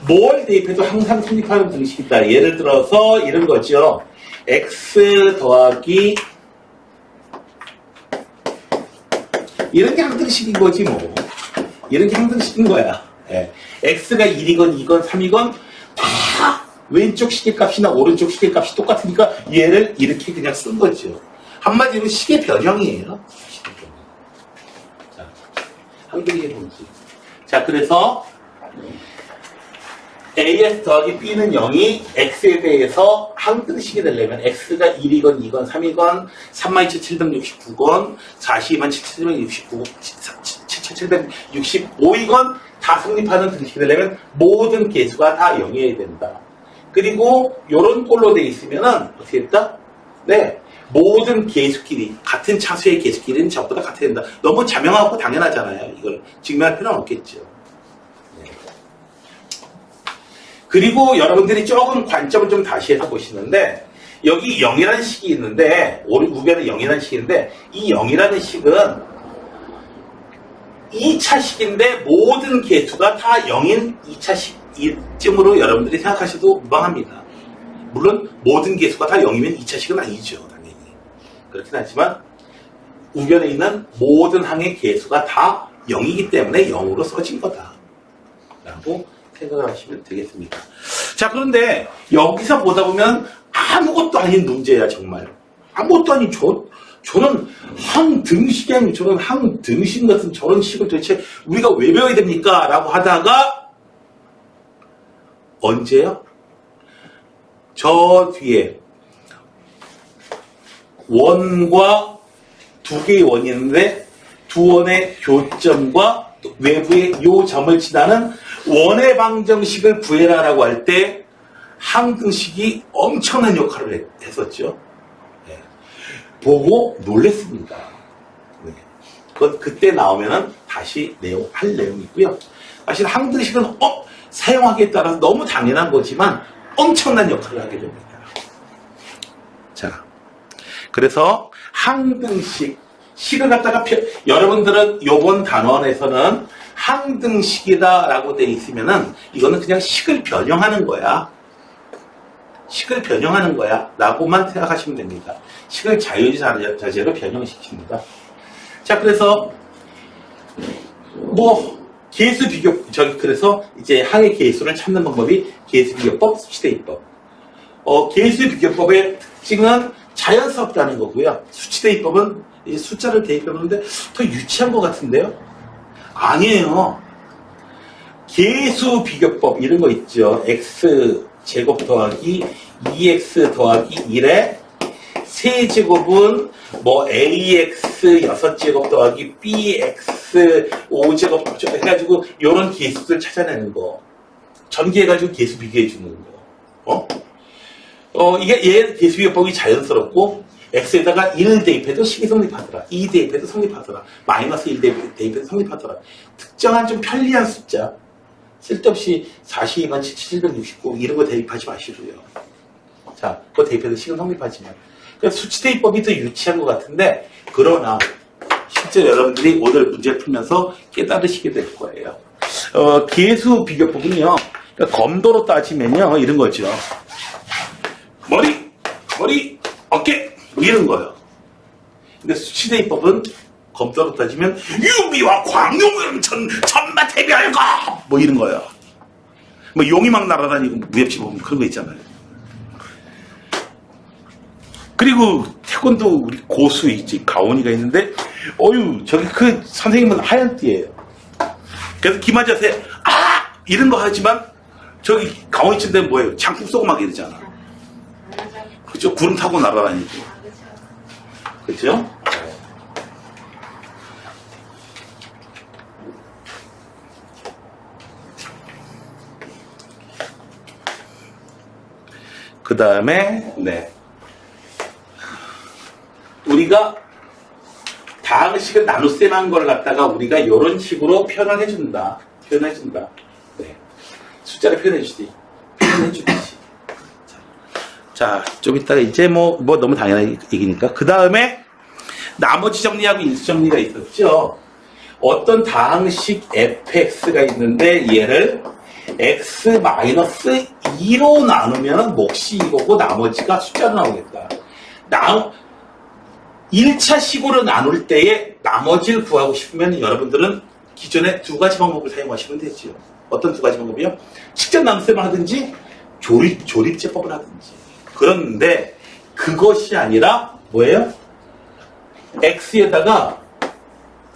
뭘 대입해도 항상 성립하는 등식이다. 예를 들어서 이런 거죠. x 더하기 이런 게 항등식인 거지 뭐. 이런 게 항등식인 거야. 예. x가 1이건 2건 3이건 다 왼쪽 시계값이나 오른쪽 시계값이 똑같으니까 얘를 이렇게 그냥 쓴 거죠. 한마디로 시계 변형이에요. 시계 변형. 자, 항등식의 공식. 자, 그래서 AS 더하기 B는 0이 X에 대해서 항등식이 되려면 X가 1이건 2건 3이건 32,769건 42,765이건 다 성립하는 등식이 되려면 모든 개수가 다 0이어야 된다. 그리고 요런 꼴로 돼 있으면은 어떻게 했다? 네. 모든 개수끼리 같은 차수의 개수끼리는 전부 다 같아야 된다. 너무 자명하고 당연하잖아요. 이걸 증명할 필요는 없겠죠. 그리고 여러분들이 조금 관점을 좀 다시 해서 보시는데 여기 0이라는 식이 있는데 우변에 0이라는 식인데 이 0이라는 식은 2차 식인데 모든 개수가 다 0인 2차 식쯤으로 여러분들이 생각하셔도 무방합니다. 물론 모든 개수가 다 0이면 2차 식은 아니죠. 당연히. 그렇긴 하지만 우변에 있는 모든 항의 개수가 다 0이기 때문에 0으로 써진 거다. 라고 생각을 하시면 되겠습니다. 자, 그런데 여기서 보다 보면 아무것도 아닌 문제야, 정말. 아무것도 아닌 저는 항등식이 아니고 저는 항등식 같은 저런 식을 도대체 우리가 왜 배워야 됩니까? 라고 하다가 언제요? 저 뒤에 원과 두 개의 원이 있는데 두 원의 교점과 외부의 요 점을 지나는 원의 방정식을 구해라라고 할 때 항등식이 엄청난 역할을 했었죠. 네. 보고 놀랬습니다. 네. 그건 그때 나오면은 다시 할 내용이고요. 사실 항등식은 사용하기에 따라서 너무 당연한 거지만 엄청난 역할을 하게 됩니다. 자, 그래서 항등식 식을 갖다가 여러분들은 요번 단원에서는 항등식이다라고 돼 있으면은 이거는 그냥 식을 변형하는 거야. 식을 변형하는 거야. 라고만 생각하시면 됩니다. 식을 자유자재로 변형시킵니다. 자, 그래서 개수 비교 그래서 이제 항의 개수를 찾는 방법이 개수 비교법, 수치대입법. 개수 비교법의 특징은 자연스럽다는 거고요. 수치대입법은 이 숫자를 대입해보는데 더 유치한 것 같은데요? 아니에요. 개수 비교법 이런 거 있죠. x 제곱 더하기 2x 더하기 1의 세제곱은 ax 6제곱 더하기 bx 5제곱 해가지고 이런 개수들 찾아내는 거. 전개해가지고 개수 비교해 주는 거. 이게 얘 개수 비교법이 자연스럽고 x에다가 1 대입해도 식이 성립하더라. 2 대입해도 성립하더라. 마이너스 1 대입해도 성립하더라. 특정한 좀 편리한 숫자. 쓸데없이 42,769 이런 거 대입하지 마시고요. 자, 그거 대입해도 식은 성립하지만. 그래서 수치 대입법이 더 유치한 것 같은데, 그러나 실제 여러분들이 오늘 문제 풀면서 깨달으시게 될 거예요. 개수 비교법은요, 그러니까 검도로 따지면요, 이런 거죠. 머리, 어깨, 이런 거예요. 근데 수치 대입법은 검도로 따지면 유비와 광용은 천마태별거 이런 거예요. 용이 막 날아다니고 무협지 보면 그런 거 있잖아요. 그리고 태권도 우리 고수 있지 가온이가 있는데 저기 그 선생님은 하얀 띠예요. 그래서 김하자세 이런 거 하지만 저기 가온이 친 데는 뭐예요? 장풍 쏘고 막 이러잖아. 그죠? 구름 타고 날아다니고. 그죠? 그 다음에, 우리가 다항식을 나눗셈한 걸 갖다가 우리가 이런 식으로 표현을 해준다. 네. 숫자를 표현해주듯이. 자, 좀 이따가 이제 뭐 너무 당연한 얘기니까. 그 다음에 나머지 정리하고 인수 정리가 있었죠. 어떤 다항식 fx가 있는데 얘를 x-2로 나누면 몫이 이거고 나머지가 숫자로 나오겠다. 1차 식으로 나눌 때에 나머지를 구하고 싶으면 여러분들은 기존에 두 가지 방법을 사용하시면 되죠. 어떤 두 가지 방법이요? 직접 나눗셈을 하든지 조립제법을 하든지. 그런데 그것이 아니라 뭐예요? x에다가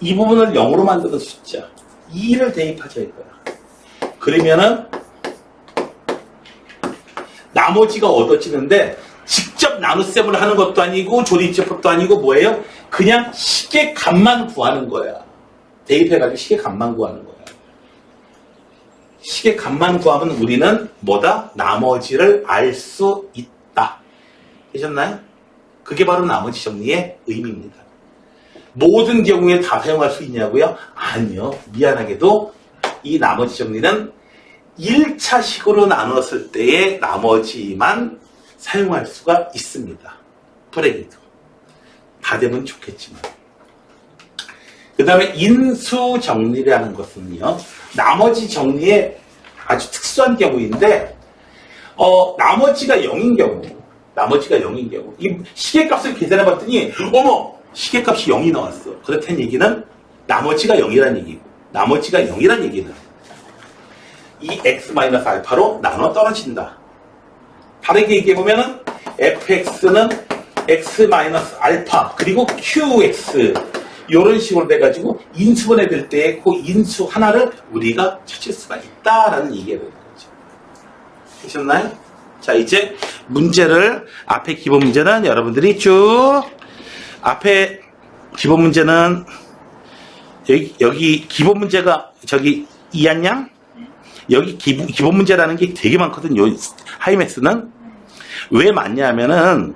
이 부분을 0으로 만드는 숫자 2를 대입하자 이거야. 그러면은 나머지가 얻어지는데 직접 나눗셈을 하는 것도 아니고 조립제법도 아니고 뭐예요? 그냥 식의 값만 구하는 거야. 대입해가지고 식의 값만 구하는 거야. 식의 값만 구하면 우리는 뭐다? 나머지를 알 수 있다. 되셨나요? 그게 바로 나머지 정리의 의미입니다. 모든 경우에 다 사용할 수 있냐고요? 아니요. 미안하게도 이 나머지 정리는 1차 식으로 나눴을 때의 나머지만 사용할 수가 있습니다. 브레이드. 다 되면 좋겠지만. 그 다음에 인수 정리라는 것은요. 나머지 정리의 아주 특수한 경우인데 나머지가 0인 경우. 이 시계값을 계산해 봤더니 어머! 시계값이 0이 나왔어. 그렇다는 얘기는 나머지가 0이란 얘기고 나머지가 0이란 얘기는 이 x-알파로 나눠 떨어진다. 다르게 얘기해보면은 fx는 x-알파 그리고 qx 이런 식으로 돼가지고 인수분해 될 때에 그 인수 하나를 우리가 찾을 수가 있다라는 얘기가 되는 거죠. 되셨나요? 자, 이제 문제를 앞에 기본 문제는 여러분들이 쭉 앞에 기본 문제는 여기 기본 문제가 저기 이한양 여기 기본 문제라는 게 되게 많거든요. 하이맥스는 왜 많냐면은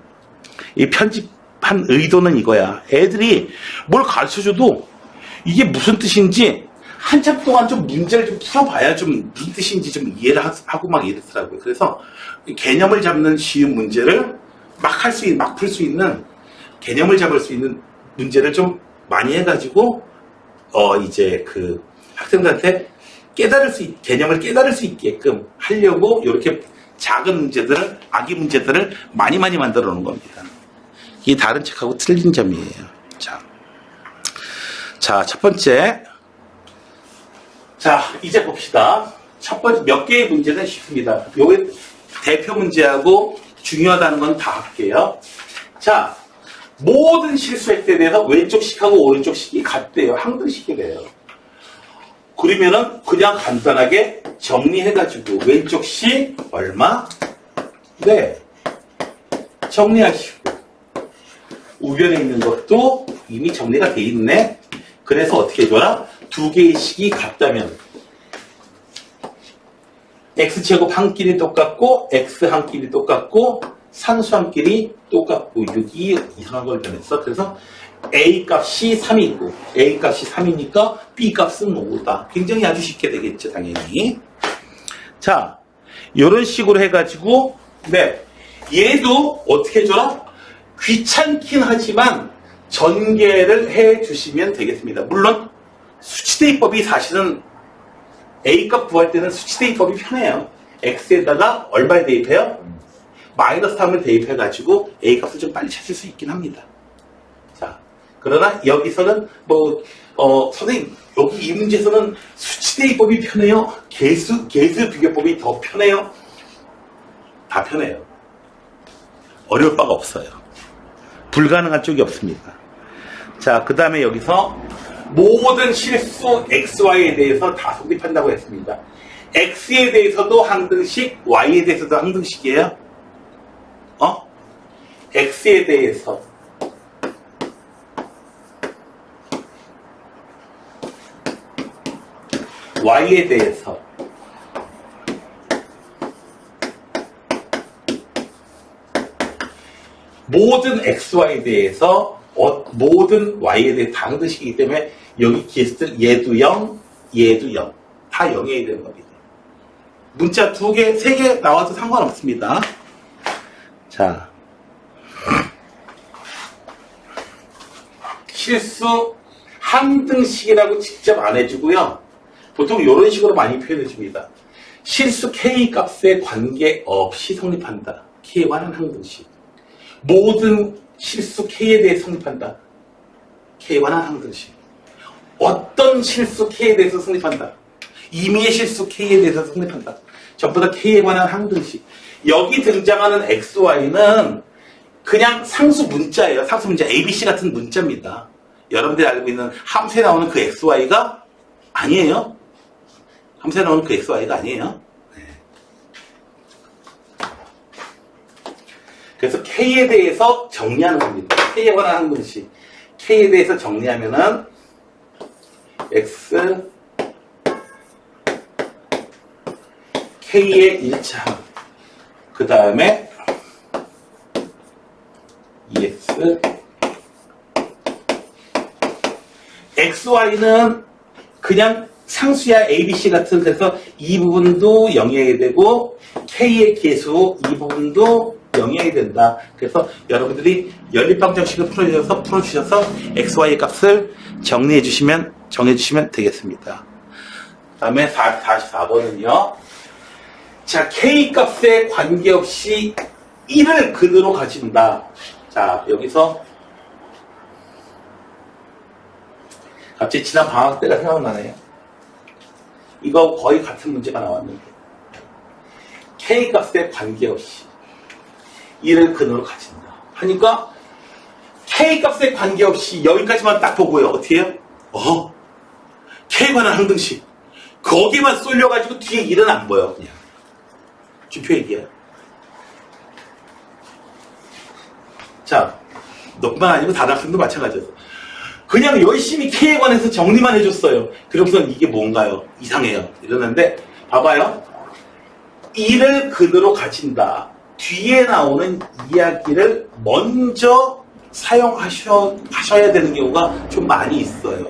이 편집한 의도는 이거야. 애들이 뭘 가르쳐줘도 이게 무슨 뜻인지 한참 동안 좀 문제를 좀 풀어봐야 좀 무슨 뜻인지 좀 이해를 하고 막 이랬더라고요. 그래서 개념을 잡는 쉬운 문제를 막 풀 수 있는 개념을 잡을 수 있는 문제를 좀 많이 해가지고 이제 그 학생들한테 개념을 깨달을 수 있게끔 하려고 이렇게 작은 문제들을 아기 문제들을 많이 만들어 놓은 겁니다. 이게 다른 책하고 틀린 점이에요. 자, 첫 번째. 자, 이제 봅시다. 첫 번째 몇 개의 문제는 쉽습니다. 요게 대표 문제하고 중요하다는 건 다 할게요. 자, 모든 실수획에 대해서 왼쪽 식하고 오른쪽 식이 같대요. 항등식이래요. 그러면은 그냥 간단하게 정리해가지고 왼쪽 식 얼마? 네. 정리하시고 우변에 있는 것도 이미 정리가 돼 있네. 그래서 어떻게 해줘라? 두 개의 식이 같다면 x제곱 한 끼리 똑같고 x 한 끼리 똑같고 산수 한 끼리 똑같고 6이 이상한 걸 변했어. 그래서 a 값이 3이고 a 값이 3이니까 b 값은 5다. 굉장히 아주 쉽게 되겠죠, 당연히. 자, 이런 식으로 해가지고 네, 얘도 어떻게 해줘라? 귀찮긴 하지만 전개를 해주시면 되겠습니다. 물론 수치대입법이 사실은 A값 구할 때는 수치대입법이 편해요. X에다가 얼마에 대입해요? 마이너스 3을 대입해가지고 A값을 좀 빨리 찾을 수 있긴 합니다. 자, 그러나 여기서는 선생님 여기 이 문제에서는 수치대입법이 편해요? 개수 비교법이 더 편해요? 다 편해요. 어려울 바가 없어요. 불가능한 쪽이 없습니다. 자, 그 다음에 여기서 모든 실수 XY에 대해서 다 성립한다고 했습니다. X에 대해서도 항등식, Y에 대해서도 항등식이에요. X에 대해서 Y에 대해서 모든 XY에 대해서 모든 y에 대해 다 항등식이기 때문에 여기 기했을 얘도 0, 얘도 0. 다 0이어야 되는 겁니다. 문자 2개, 3개 나와도 상관없습니다. 자, 실수 항등식이라고 직접 안 해주고요. 보통 이런 식으로 많이 표현해 줍니다. 실수 k 값에 관계없이 성립한다. k에 관한 항등식. 모든 실수 k에 대해 성립한다. k에 관한 항등식. 어떤 실수 k에 대해서 성립한다. 임의의 실수 k에 대해서 성립한다. 전부 다 k에 관한 항등식. 여기 등장하는 xy는 그냥 상수 문자예요. 상수 문자 abc 같은 문자입니다. 여러분들이 알고 있는 함수에 나오는 그 xy가 아니에요. 함수에 나오는 그 xy가 아니에요. 네. 그래서 k에 대해서 정리하는 겁니다. k에 관한 항등식. k에 대해서 정리하면은 x k의 1차 그 다음에 EX XY는 그냥 상수야 ABC 같은 데서 이 부분도 0이어야 되고 K의 계수 이 부분도 0이어야 된다. 그래서 여러분들이 연립방정식을 풀어주셔서 XY의 값을 정해주시면 되겠습니다. 그 다음에 44번은요. 자, K 값에 관계없이 1을 그대로 가진다. 자, 여기서 갑자기 지난 방학 때가 생각나네요. 이거 거의 같은 문제가 나왔는데 K 값에 관계없이 1을 근으로 가진다. 하니까 K 값에 관계없이 여기까지만 딱 보고요. 어떻게 해요? K에 관한 항등식. 거기만 쏠려가지고 뒤에 1은 안 보여. 그냥. 주표 얘기야. 자, 너뿐만 아니고 다른 학생도 마찬가지였어. 그냥 열심히 K에 관해서 정리만 해줬어요. 그러고선 이게 뭔가요? 이상해요. 이러는데 봐봐요. 1을 근으로 가진다. 뒤에 나오는 이야기를 먼저 사용하셔야 되는 경우가 좀 많이 있어요.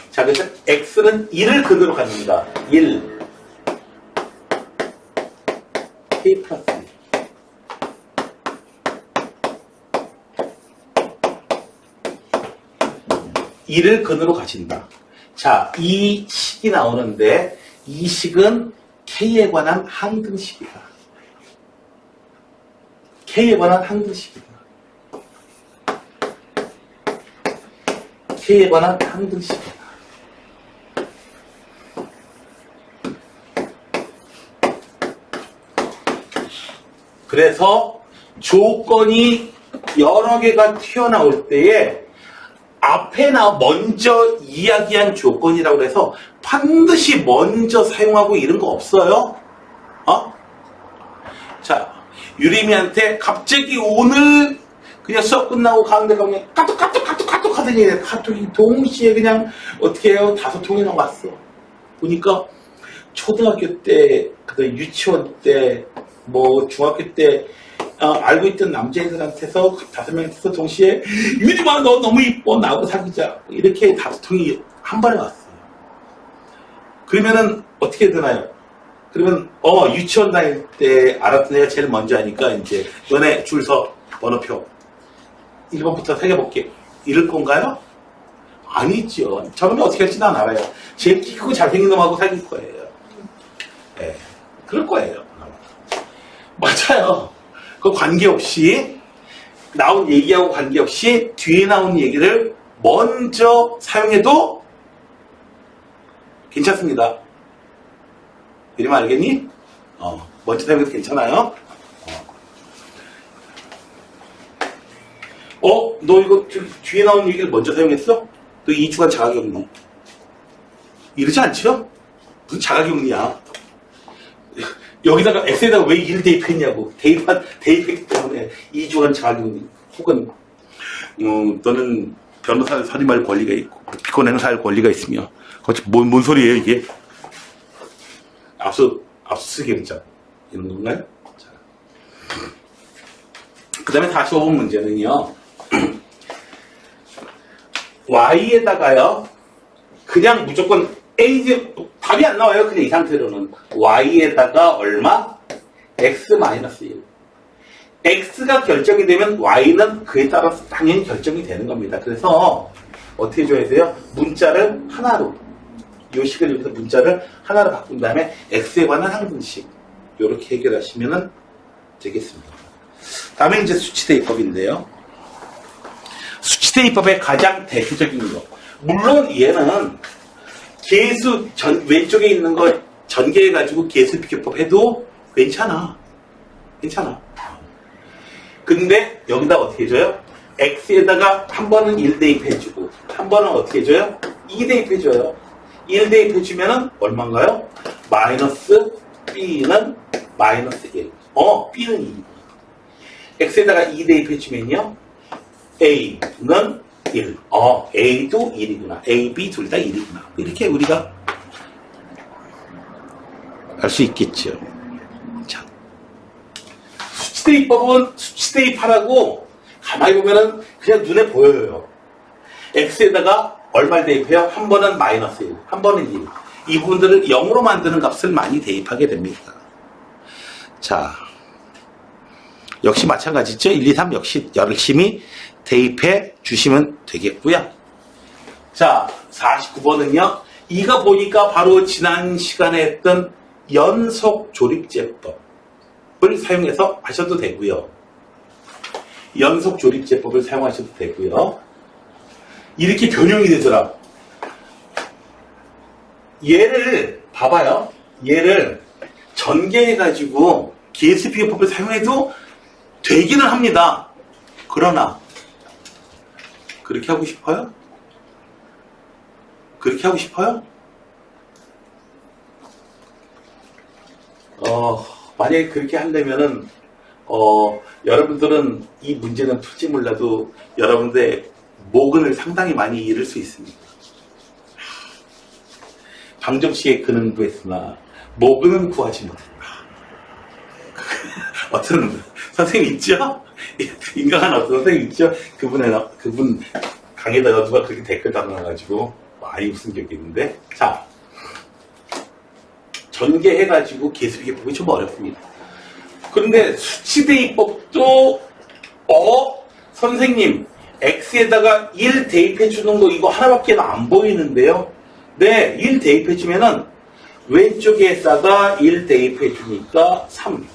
자, 그래서 X는 1을 근으로 갖는다. 1. K 플러스 1을 근으로 가진다. 자, 이 식이 나오는데 이 식은 K에 관한 항등식이다. K에 관한 항등식이다. K에 관한 항등식이다. 그래서 조건이 여러 개가 튀어나올 때에 앞에 먼저 이야기한 조건이라고 해서 반드시 먼저 사용하고 이런 거 없어요. 자, 유림이한테 갑자기 오늘 그냥 수업 끝나고 가는데 가면 카톡 하더니 카톡이 동시에 그냥 어떻게 해요? 5통이나 왔어. 보니까 초등학교 때, 그다음에 유치원 때, 뭐 중학교 때 알고 있던 남자애들한테서 5명한테서 동시에 유림아 너 너무 이뻐 나하고 사귀자 이렇게 5통이 한 번에 왔어요. 그러면은 어떻게 되나요? 그러면 유치원 다닐 때 알았던 애가 제일 먼저 하니까 이제 너네 줄 서 번호표 1번부터 새겨볼게 이럴 건가요? 아니죠. 저놈이 어떻게 할지 난 알아요. 제일 키 크고 잘생긴 놈하고 사귈 거예요. 네, 그럴 거예요. 맞아요. 그 관계없이 나온 얘기하고 관계없이 뒤에 나온 얘기를 먼저 사용해도 괜찮습니다. 이러면 알겠니? 먼저 사용해도 괜찮아요. 너 이거 뒤에 나온 얘기를 먼저 사용했어? 너 2주간 자각이 없네. 이러지 않죠? 무슨 자각이 없냐? 여기다가 X에다가 왜 1 대입했냐고. 대입했기 때문에 2주간 자격이 혹은 너는 변호사를 선임할 권리가 있고 피권 행사할 권리가 있으며 뭔 소리예요 이게? 압수수색 영장 이런 건가요? 자. 다음에 45번 문제는요. y에다가요. 그냥 무조건 a 답이 안 나와요. 그냥 이 상태로는 y에다가 얼마? x-1. x가 결정이 되면 y는 그에 따라서 당연히 결정이 되는 겁니다. 그래서 어떻게 줘야 돼요? 문자를 하나로, 이 식을 이용해서 문자를 하나로 바꾼 다음에 x에 관한 항등식 이렇게 해결하시면 되겠습니다. 다음에 이제 수치대입법인데요. 수치대입법의 가장 대표적인 거, 물론 얘는 계수 왼쪽에 있는 거 전개해가지고 계수 비교법 해도 괜찮아. 근데 여기다 어떻게 해줘요? x에다가 한 번은 1 대입해주고 한 번은 어떻게 해줘요? 2 대입해줘요. 1 대입해주면은 얼마인가요? 마이너스 b는 마이너스 1. b는 2. x에다가 2 대입해주면요. a는 1. a도 1이구나. a, b 둘 다 1이구나. 이렇게 우리가 알 수 있겠죠. 자, 수치대입법은 수치대입하라고 가만히 보면은 그냥 눈에 보여요. x에다가 얼마를 대입해요? 한 번은 마이너스 1, 한 번은 1. 이 부분들을 0으로 만드는 값을 많이 대입하게 됩니다. 자, 역시 마찬가지죠. 1, 2, 3 역시 열심히 대입해 주시면 되겠고요. 자, 49번은요. 이거 보니까 바로 지난 시간에 했던 연속 조립제법을 사용해서 하셔도 되고요. 연속 조립제법을 사용하셔도 되고요. 이렇게 변형이 되더라. 얘를 봐봐요. 얘를 전개해가지고 계수비교법을 사용해도 되기는 합니다. 그러나 그렇게 하고 싶어요? 그렇게 하고 싶어요? 만약에 그렇게 하려면은 여러분들은 이 문제는 풀지 몰라도 여러분들의 모근을 상당히 많이 잃을 수 있습니다. 방정식의 근은 구했으나 모근은 구하지 못했다. 어떤 선생님 있죠? 인간한 어떤 선생님 있죠? 그분 강의에다가 누가 그렇게 댓글 달아놔가지고 많이 웃은 적이 있는데, 자, 전개해가지고 계수비교법이 좀 어렵습니다. 그런데 수치대입법도 선생님 x에다가 1 대입해주는 거 이거 하나밖에 안 보이는데요. 네, 1 대입해주면은 왼쪽에다가 1 대입해주니까 3.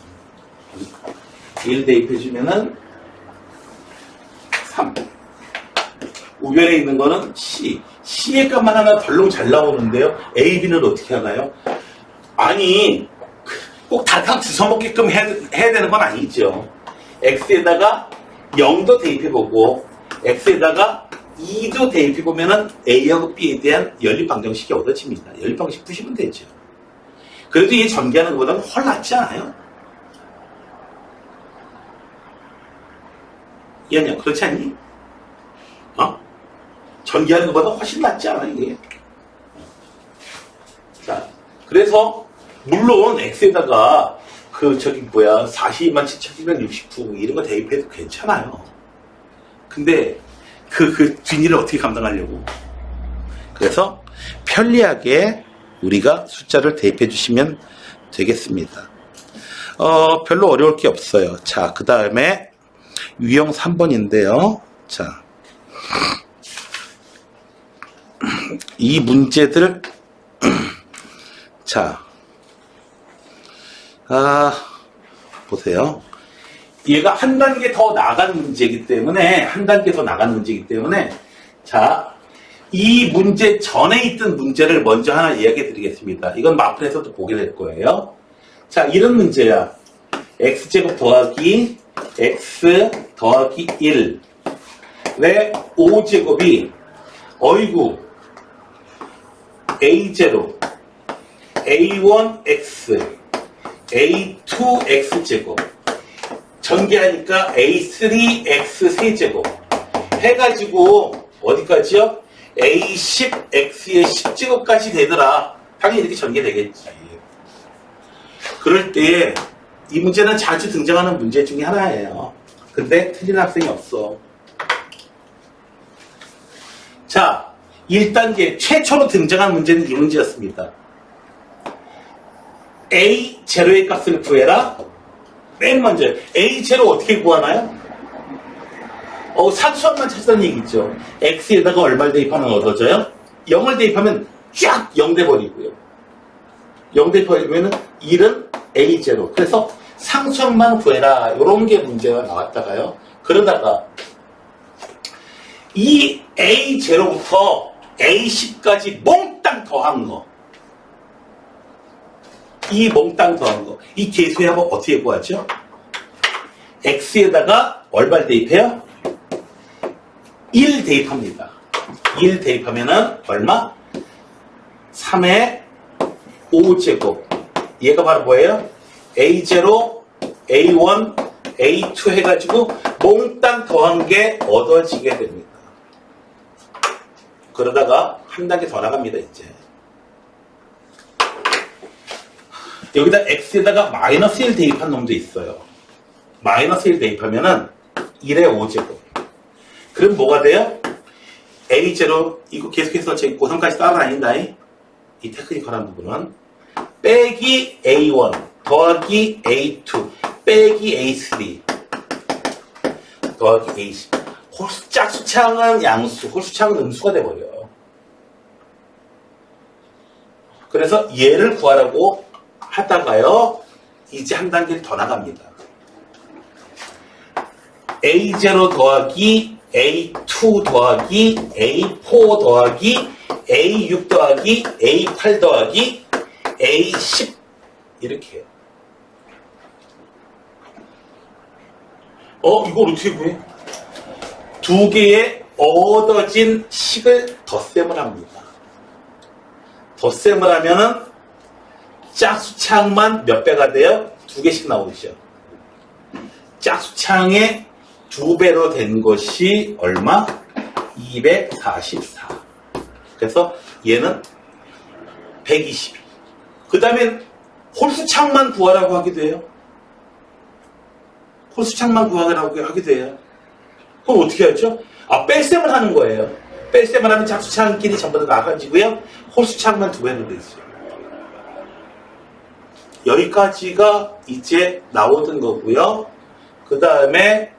1 대입해주면은 3. 우변에 있는 거는 c. c의 값만 하나 덜렁 잘 나오는데요. a, b는 어떻게 하나요? 아니, 꼭 달랑 주워먹게끔 해야 되는 건 아니죠. x에다가 0도 대입해보고 x에다가 2도 대입해보면은 a하고 b에 대한 연립방정식이 얻어집니다. 연립방정식 푸시면 되죠. 그래도 이 전개하는 것보다는 훨 낫지 않아요? 이해냐? 그렇지 않니? 전개하는 것보다 훨씬 낫지 않아, 이게? 자, 그래서 물론 x에다가 422769 이런 거 대입해도 괜찮아요. 근데 그 뒷일을 어떻게 감당하려고? 그래서 편리하게 우리가 숫자를 대입해 주시면 되겠습니다. 별로 어려울 게 없어요. 자, 그 다음에 유형 3번인데요. 자, 이 문제들 자, 보세요. 얘가 한 단계 더 나간 문제이기 때문에, 자, 이 문제 전에 있던 문제를 먼저 하나 이야기해 드리겠습니다. 이건 마플에서도 보게 될 거예요. 자, 이런 문제야. x제곱 더하기 x 더하기 1. 왜 5제곱이, 어이구, a0, a1x, a2x제곱, 전개하니까 a3x 세제곱 해가지고 어디까지요? a10x의 10제곱까지 되더라. 당연히 이렇게 전개되겠지. 그럴 때 이 문제는 자주 등장하는 문제 중에 하나예요. 근데 틀린 학생이 없어. 자, 1단계 최초로 등장한 문제는 이 문제였습니다. A 제로의 값을 구해라. 맨 먼저 A 제로 어떻게 구하나요? 상수함만 찾았다는 얘기죠. X에다가 얼마를 대입하면 얻어져요? 0을 대입하면 쫙 0 돼버리고요. 0 대입하면 1은 A 제로. 그래서 상수함만 구해라. 이런 게 문제가 나왔다가요. 그러다가 이 A 제로부터 A10까지 몽땅 더한 거. 이 몽땅 더한 거. 이 계수의 합은 어떻게 구하죠? X에다가 얼마를 대입해요? 1 대입합니다. 1 대입하면은 얼마? 3의 5제곱. 얘가 바로 뭐예요? A0, A1, A2 해가지고 몽땅 더한 게 얻어지게 됩니다. 그러다가 한 단계 더 나갑니다, 이제. 여기다 X에다가 마이너스 1 대입한 놈도 있어요. 마이너스 1 대입하면은 1의 5제곱. 그럼 뭐가 돼요? A0, 이거 계속해서 제 고3까지 따라다닌다. 이 테크니컬한 부분은 빼기 A1 더하기 A2 빼기 A3 더하기 A10. 짝수창은 양수, 홀수창은 음수가 돼버려요. 그래서 얘를 구하라고 하다가요, 이제 한 단계를 더 나갑니다. A0 더하기 A2 더하기 A4 더하기 A6 더하기 A8 더하기 A10 이렇게 해요. 이걸 어떻게 구해? 두 개의 얻어진 식을 덧셈을 합니다. 덧셈을 하면은 짝수창만 몇 배가 돼요? 두 개씩 나오죠. 짝수창의 2배로 된 것이 얼마? 244. 그래서 얘는 122. 그 다음에 홀수창만 구하라고 하기도 해요. 홀수창만 구하라고 하기도 해요. 그럼 어떻게 하죠? 뺄셈을 하는 거예요. 뺄셈을 하면 짝수창끼리 전부 다 나가지고요. 홀수창만 2배로 되죠. 여기까지가 이제 나오던 거고요. 그 다음에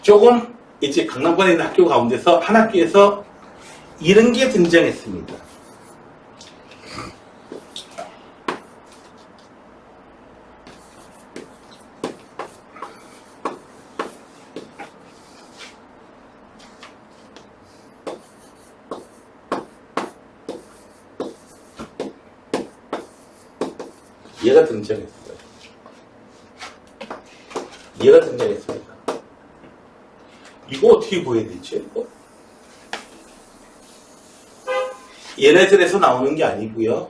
조금 이제 강남권에 있는 학교 가운데서 한 학교에서 이런 게 등장했습니다. 얘가 등장했어요. 얘가 등장했습니다. 이거 어떻게 구해야 되지? 얘네들에서 나오는 게 아니고요.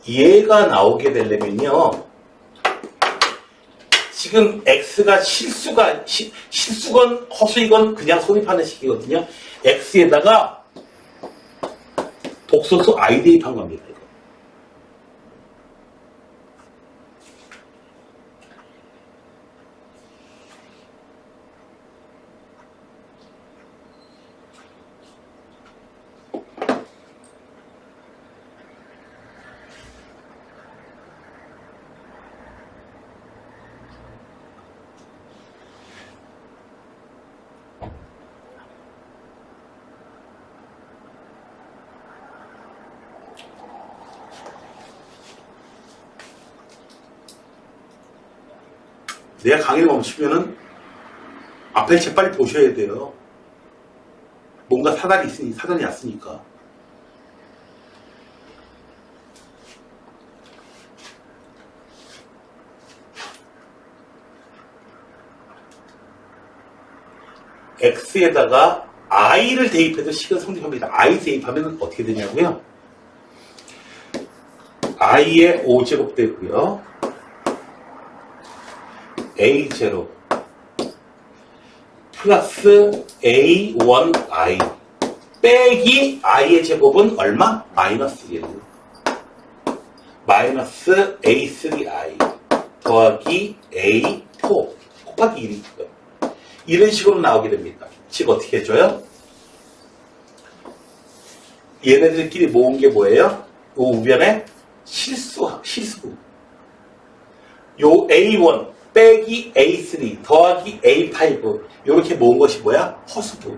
얘가 나오게 되려면요. 지금 X가 실수건 허수이건 그냥 손입하는 식이거든요. X에다가 복소수 I 대입한 겁니다. 이거. 내가 강의를 멈추면은 앞에 재빨리 보셔야 돼요. 뭔가 사단이 났으니까. X에다가 I를 대입해서 식을 성립합니다. I 대입하면 어떻게 되냐고요? I의 5제곱 되고요. A0 플러스 A1I 빼기 I의 제곱은 얼마? 마이너스 1 마이너스 A3I 더하기 A4 곱하기 1이고요. 이런 식으로 나오게 됩니다. 즉 어떻게 해줘요? 얘네들끼리 모은 게 뭐예요? 요 우변에 실수부. 요 A1 빼기 A3 더하기 A5 요렇게 모은 것이 뭐야? 허수부.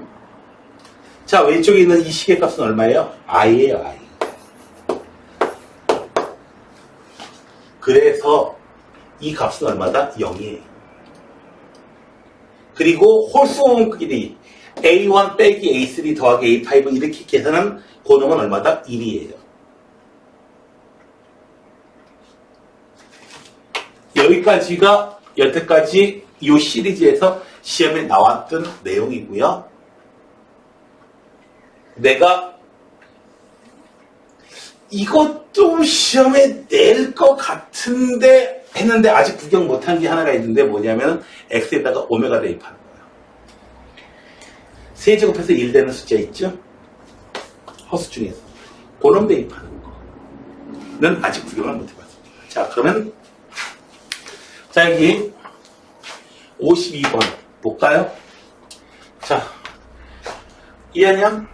자, 왼쪽에 있는 이 시계값은 얼마예요? I예요, I. 그래서 이 값은 얼마다? 0이에요. 그리고 홀수 부분끼리 A1 빼기 A3 더하기 A5 이렇게 계산한 고놈은 얼마다? 1이에요. 여기까지가 여태까지 이 시리즈에서 시험에 나왔던 내용이고요. 내가 이것 좀 시험에 낼 것 같은데 했는데 아직 구경 못한 게 하나가 있는데 뭐냐면 x에다가 오메가 대입하는 거예요. 세제곱해서 1 되는 숫자 있죠? 허수 중에서 고놈 대입하는 거는 아직 구경을 못 해봤습니다. 자, 그러면 자, 여기 52번 볼까요? 자, 이해하냐?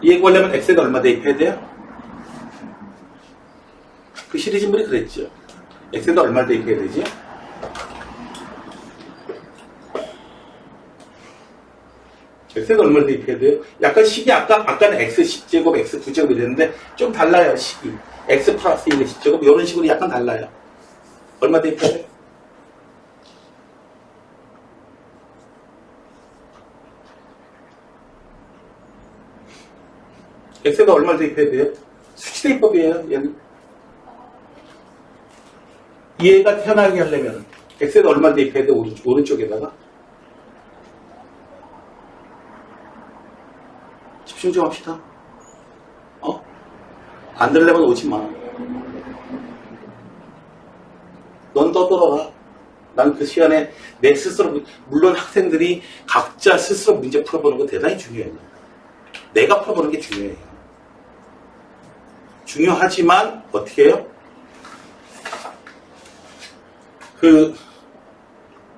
이해 구하려면 x에다 얼마 대입해야 돼요? 그 시리즈물이 그랬죠. x에다 얼마 대입해야 되지? x에다 얼마 대입해야 돼요? 약간 식이 아까는 x 10제곱, x 9제곱이 됐는데 좀 달라요, 식이. x 플러스 1의 10제곱, 이런 식으로 약간 달라요. 얼마 대입해야 돼요? x에다 얼마 대입해야 돼요? 수치대입법이에요, 얘는. 얘가 태어나게 하려면 x에다 얼마 대입해야 돼요? 오른쪽에다가. 집중 좀 합시다. 안 들려면 오지 마. 넌 떠들어라. 난 그 시간에 내 스스로, 물론 학생들이 각자 스스로 문제 풀어보는 거 대단히 중요해요. 내가 풀어보는 게 중요해요. 중요하지만 어떻게 해요? 그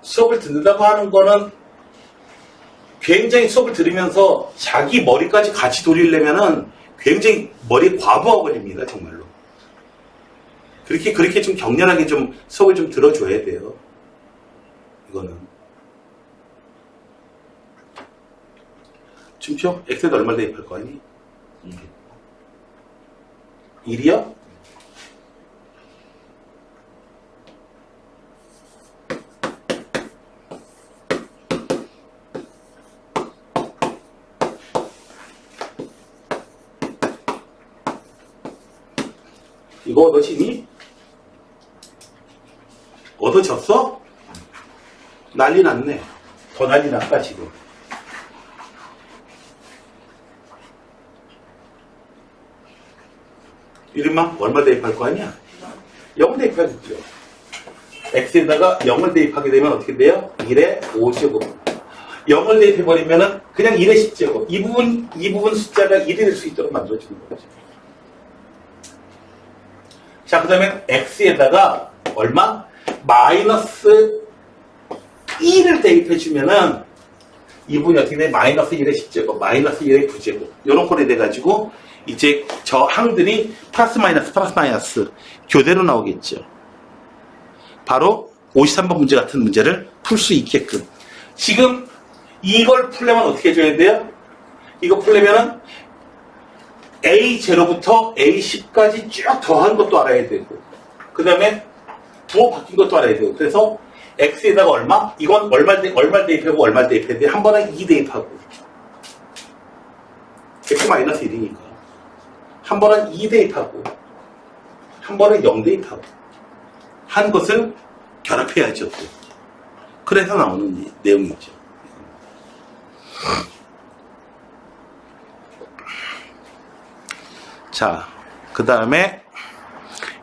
수업을 듣는다고 하는 거는 굉장히 수업을 들으면서 자기 머리까지 같이 돌리려면은 굉장히 머리에 과부하 걸립니다, 정말로. 그렇게 좀 격렬하게 좀 수업을 좀 들어줘야 돼요. 이거는. 춤춰? 엑셀도 얼마 대입할 거 아니? 1이요? 이거 얻어지니? 얻어졌어? 난리 났네. 더 난리 났다, 지금. 이름만 얼마 대입할 거 아니야? 0을 대입하겠죠. x에다가 0을 대입하게 되면 어떻게 돼요? 1의 5제곱. 0을 대입해버리면은 그냥 1의 10제곱. 이 부분 숫자가 1이 될 수 있도록 만들어주는 거죠. 자, 그 다음에 x에다가 얼마? 마이너스 1을 대입해주면은 이 부분이 어떻게 돼? 마이너스 1의 10제곱, 마이너스 1의 9제곱. 요런 꼴이 돼가지고 이제 저 항들이 플러스 마이너스 교대로 나오겠죠. 바로 53번 문제 같은 문제를 풀 수 있게끔. 지금 이걸 풀려면 어떻게 해줘야 돼요? 이거 풀려면은 A0부터 A10까지 쭉 더한 것도 알아야 되고, 그 다음에 부호 바뀐 것도 알아야 되고, 그래서 X에다가 얼마? 이건 얼마 대입하고 얼마 대입해야 돼? 한 번은 2 대입하고. X-1이니까. 한 번은 2 대입하고, 한 번은 0 대입하고. 한 것을 결합해야죠, 또. 그래서 나오는 내용이죠. 자, 그 다음에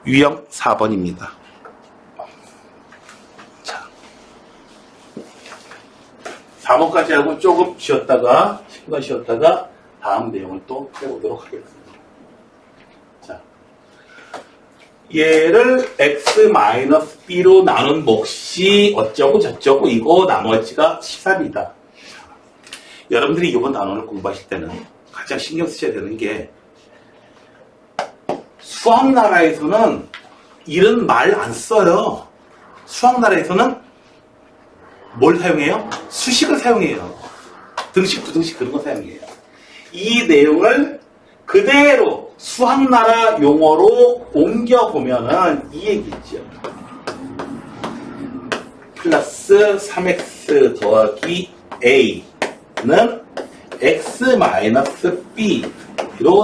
유형 4번입니다. 자, 4번까지 하고 조금 쉬었다가 10분 쉬었다가 다음 내용을 또 해보도록 하겠습니다. 자, 얘를 x-b로 나눈 몫이 어쩌고 저쩌고 이거 나머지가 13이다. 여러분들이 이번 단원을 공부하실 때는 가장 신경 쓰셔야 되는 게 수학나라에서는 이런 말 안 써요. 수학나라에서는 뭘 사용해요? 수식을 사용해요. 등식, 부등식 그런 거 사용해요. 이 내용을 그대로 수학나라 용어로 옮겨보면은 이 얘기죠. 플러스 3x 더하기 a는 x-b로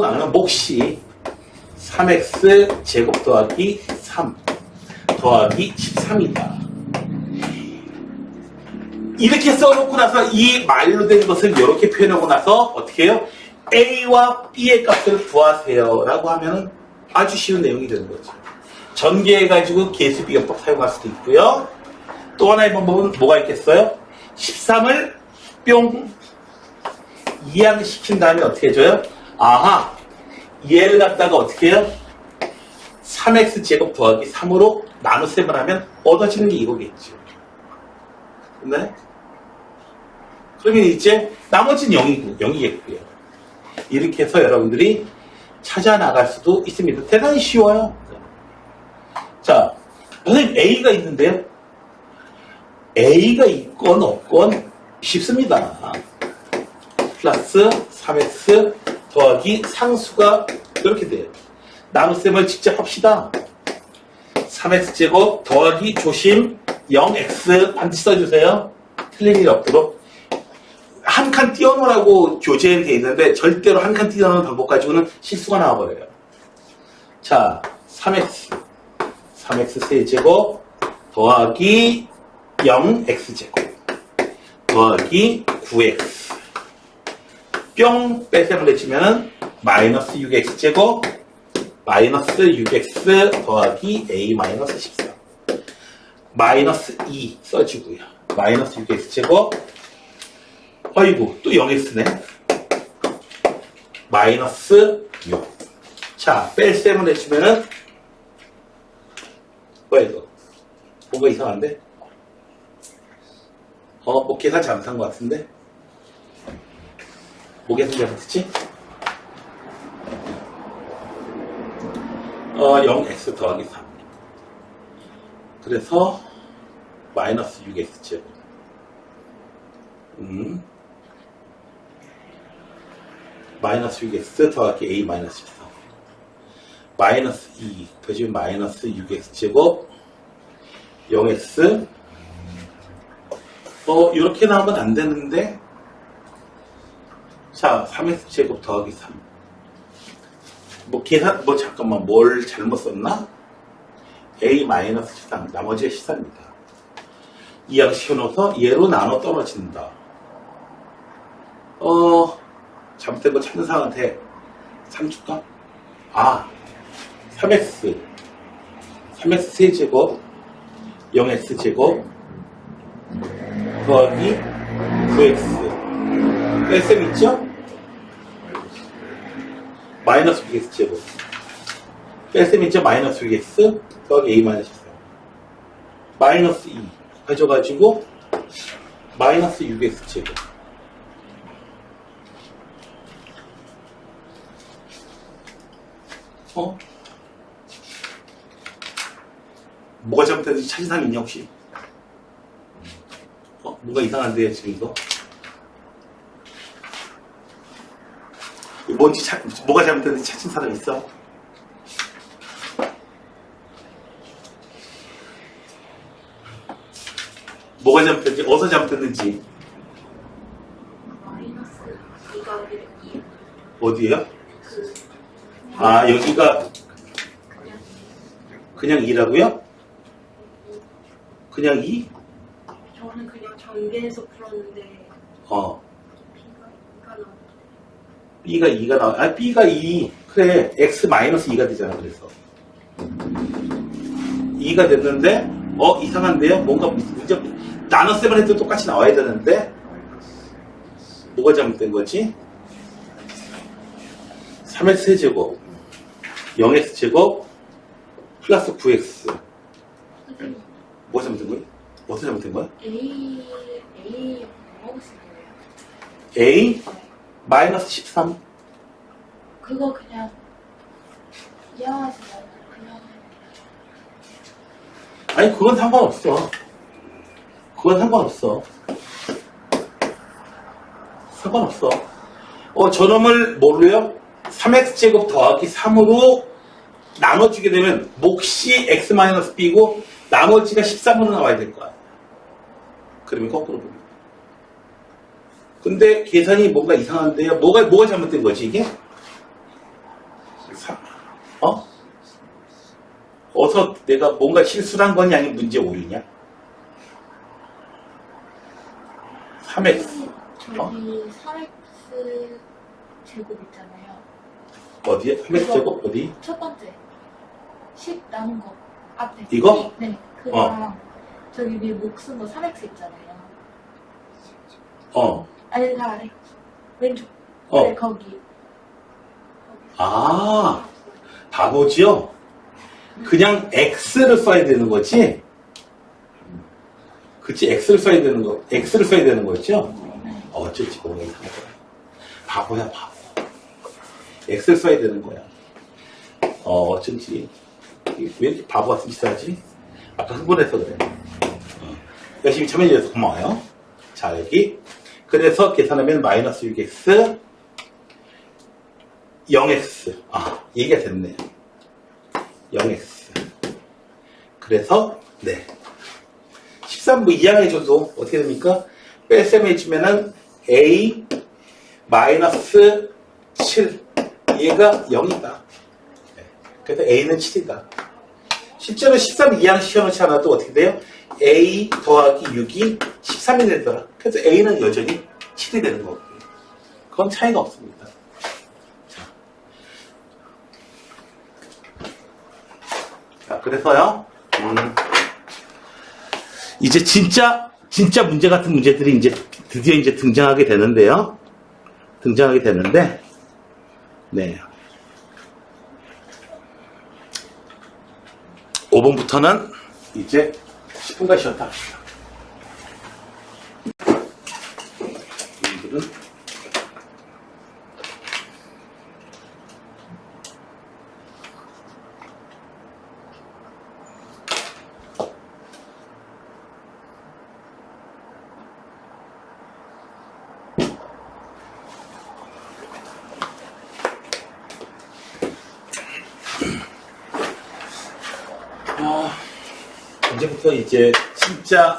나누는 몫이 3x 제곱 더하기 3 더하기 13이다. 이렇게 써놓고 나서 이 말로 된 것을 이렇게 표현하고 나서 어떻게 해요? A와 B의 값을 구하세요 라고 하면 아주 쉬운 내용이 되는 거죠. 전개해가지고 계수비교법 사용할 수도 있고요. 또 하나의 방법은 뭐가 있겠어요? 13을 뿅 이항시킨 다음에 어떻게 해줘요? 아하, 얘를 갖다가 어떻게 해요? 3x 제곱 더하기 3으로 나눗셈을 하면 얻어지는 게 이거겠죠. 네? 그러면 이제 나머지는 0이겠고요. 이렇게 해서 여러분들이 찾아 나갈 수도 있습니다. 대단히 쉬워요. 자, 선생님 A가 있는데요. A가 있건 없건 쉽습니다. 플러스 3x 더하기 상수가 이렇게 돼요. 나눗셈을 직접 합시다. 3x제곱 더하기 조심 0x 반드시 써주세요. 틀린 일 없도록. 한 칸 띄워놓으라고 교재에 되어 있는데 절대로 한 칸 띄워놓은 방법 가지고는 실수가 나와버려요. 자, 3x 세제곱 더하기 0x제곱 더하기 9x 뿅 뺄셈을 내치면은 마이너스 6x제곱 마이너스 6x 더하기 a 마이너스 14 마이너스 2 써주고요. 마이너스 6x제곱 아이고 또 0x네. 마이너스 6. 자, 뺄셈을 내주면은 뭐야 이거? 뭔가 이상한데? 뭐 계산 잘못한 것 같은데? 뭐 계산 잘못했지? 0x 더하기 3. 그래서 마이너스 6x제곱. 마이너스 6x 더하기 a 마이너스 14 마이너스 2 더해주면 마이너스 6x제곱 0x 이렇게 나오면 안 되는데 자 3x제곱 더하기 3 계산 잠깐만 뭘 잘못 썼나? a 마이너스 13 나머지가 14입니다. 이항 시켜놓아서 얘로 나눠 떨어진다. 잘못된 거 찾는 사람한테 3 줄까? 3x 세제곱 0x제곱 더하기 9x 뺄셈 있죠? 마이너스 6x제곱 뺄셈 있죠? 마이너스 6x 더하기 a 마이너스 14 마이너스 2 가져가지고 마이너스 6x제곱 뭐가 잘못됐는지 찾은 사람 있냐 혹시? 뭔가 이상한데 지금 이거? 뭐가 잘못됐는지 찾은 사람 있어? 뭐가 잘못됐는지 어디서 잘못됐는지
마이너스 2가 2.
어디에요? 여기가 그냥 2라고요? 그냥 2?
저는 그냥 전개해서 풀었는데
B가 2가 나와. B가 2. 그래. X 마이너스 2가 되잖아. 그래서 2가 됐는데 이상한데요? 뭔가 문제 나눗셈을 해도 똑같이 나와야 되는데 뭐가 잘못된 거지? 3x 세제곱 0x제곱 플러스 9x.
선생님,
뭐 잘못된 거야? 어떻게 잘못된 거야?
A 뭐라고 쓴 거예요?
a
네.
마이너스 13.
그거 그냥 이해하지 말고 그냥
아니, 그건 상관없어. 그건 상관없어. 상관없어. 저놈을 뭐로요? 3x제곱 더하기 3으로 나눠주게 되면 몫이 x-b고 나머지가 13으로 나와야 될 거야. 그러면 거꾸로 봅니다. 근데 계산이 뭔가 이상한데요? 뭐가 잘못된 거지, 이게? 어서 내가 뭔가 실수를 한 거냐, 아니면 문제 오류냐? 3x.
저기 4x 제곱 있잖아요.
어디에? 3x제곱? 어디?
첫 번째 10 남은 거 앞에
이거?
네, 그거랑 저기 위에 목 쓴 거 3x 있잖아요. 아니 그 아래 왼쪽 네, 거기
바보지요? 그냥 x를 써야 되는 거지? 그치, x를 써야 되는 거였죠? 어쩔지 모르게 이상하더라. 바보야, 바보. x를 써야 되는 거야. 어쩐지. 왜 이렇게 바보 같은 짓을 하지? 아까 흥분해서 그래. 열심히 참여해주셔서 고마워요. 자, 여기. 그래서 계산하면 마이너스 6x, 0x. 얘기가 됐네요. 0x. 그래서, 네. 13뭐 이항 해줘도 어떻게 됩니까? 뺄셈 해주면은 a 마이너스 7. 얘가 0이다. 그래서 a는 7이다. 실제로 13 이항 시켜놓지 않아도 어떻게 돼요? a 더하기 6이 13이 되더라. 그래서 a는 여전히 7이 되는 거고요. 그건 차이가 없습니다. 자, 그래서요. 이제 진짜 문제 같은 문제들이 이제 드디어 이제 등장하게 되는데요. 네. 5번부터는 이제 10분간 쉬었다 합시다. 이분들은 이제부터 이제 진짜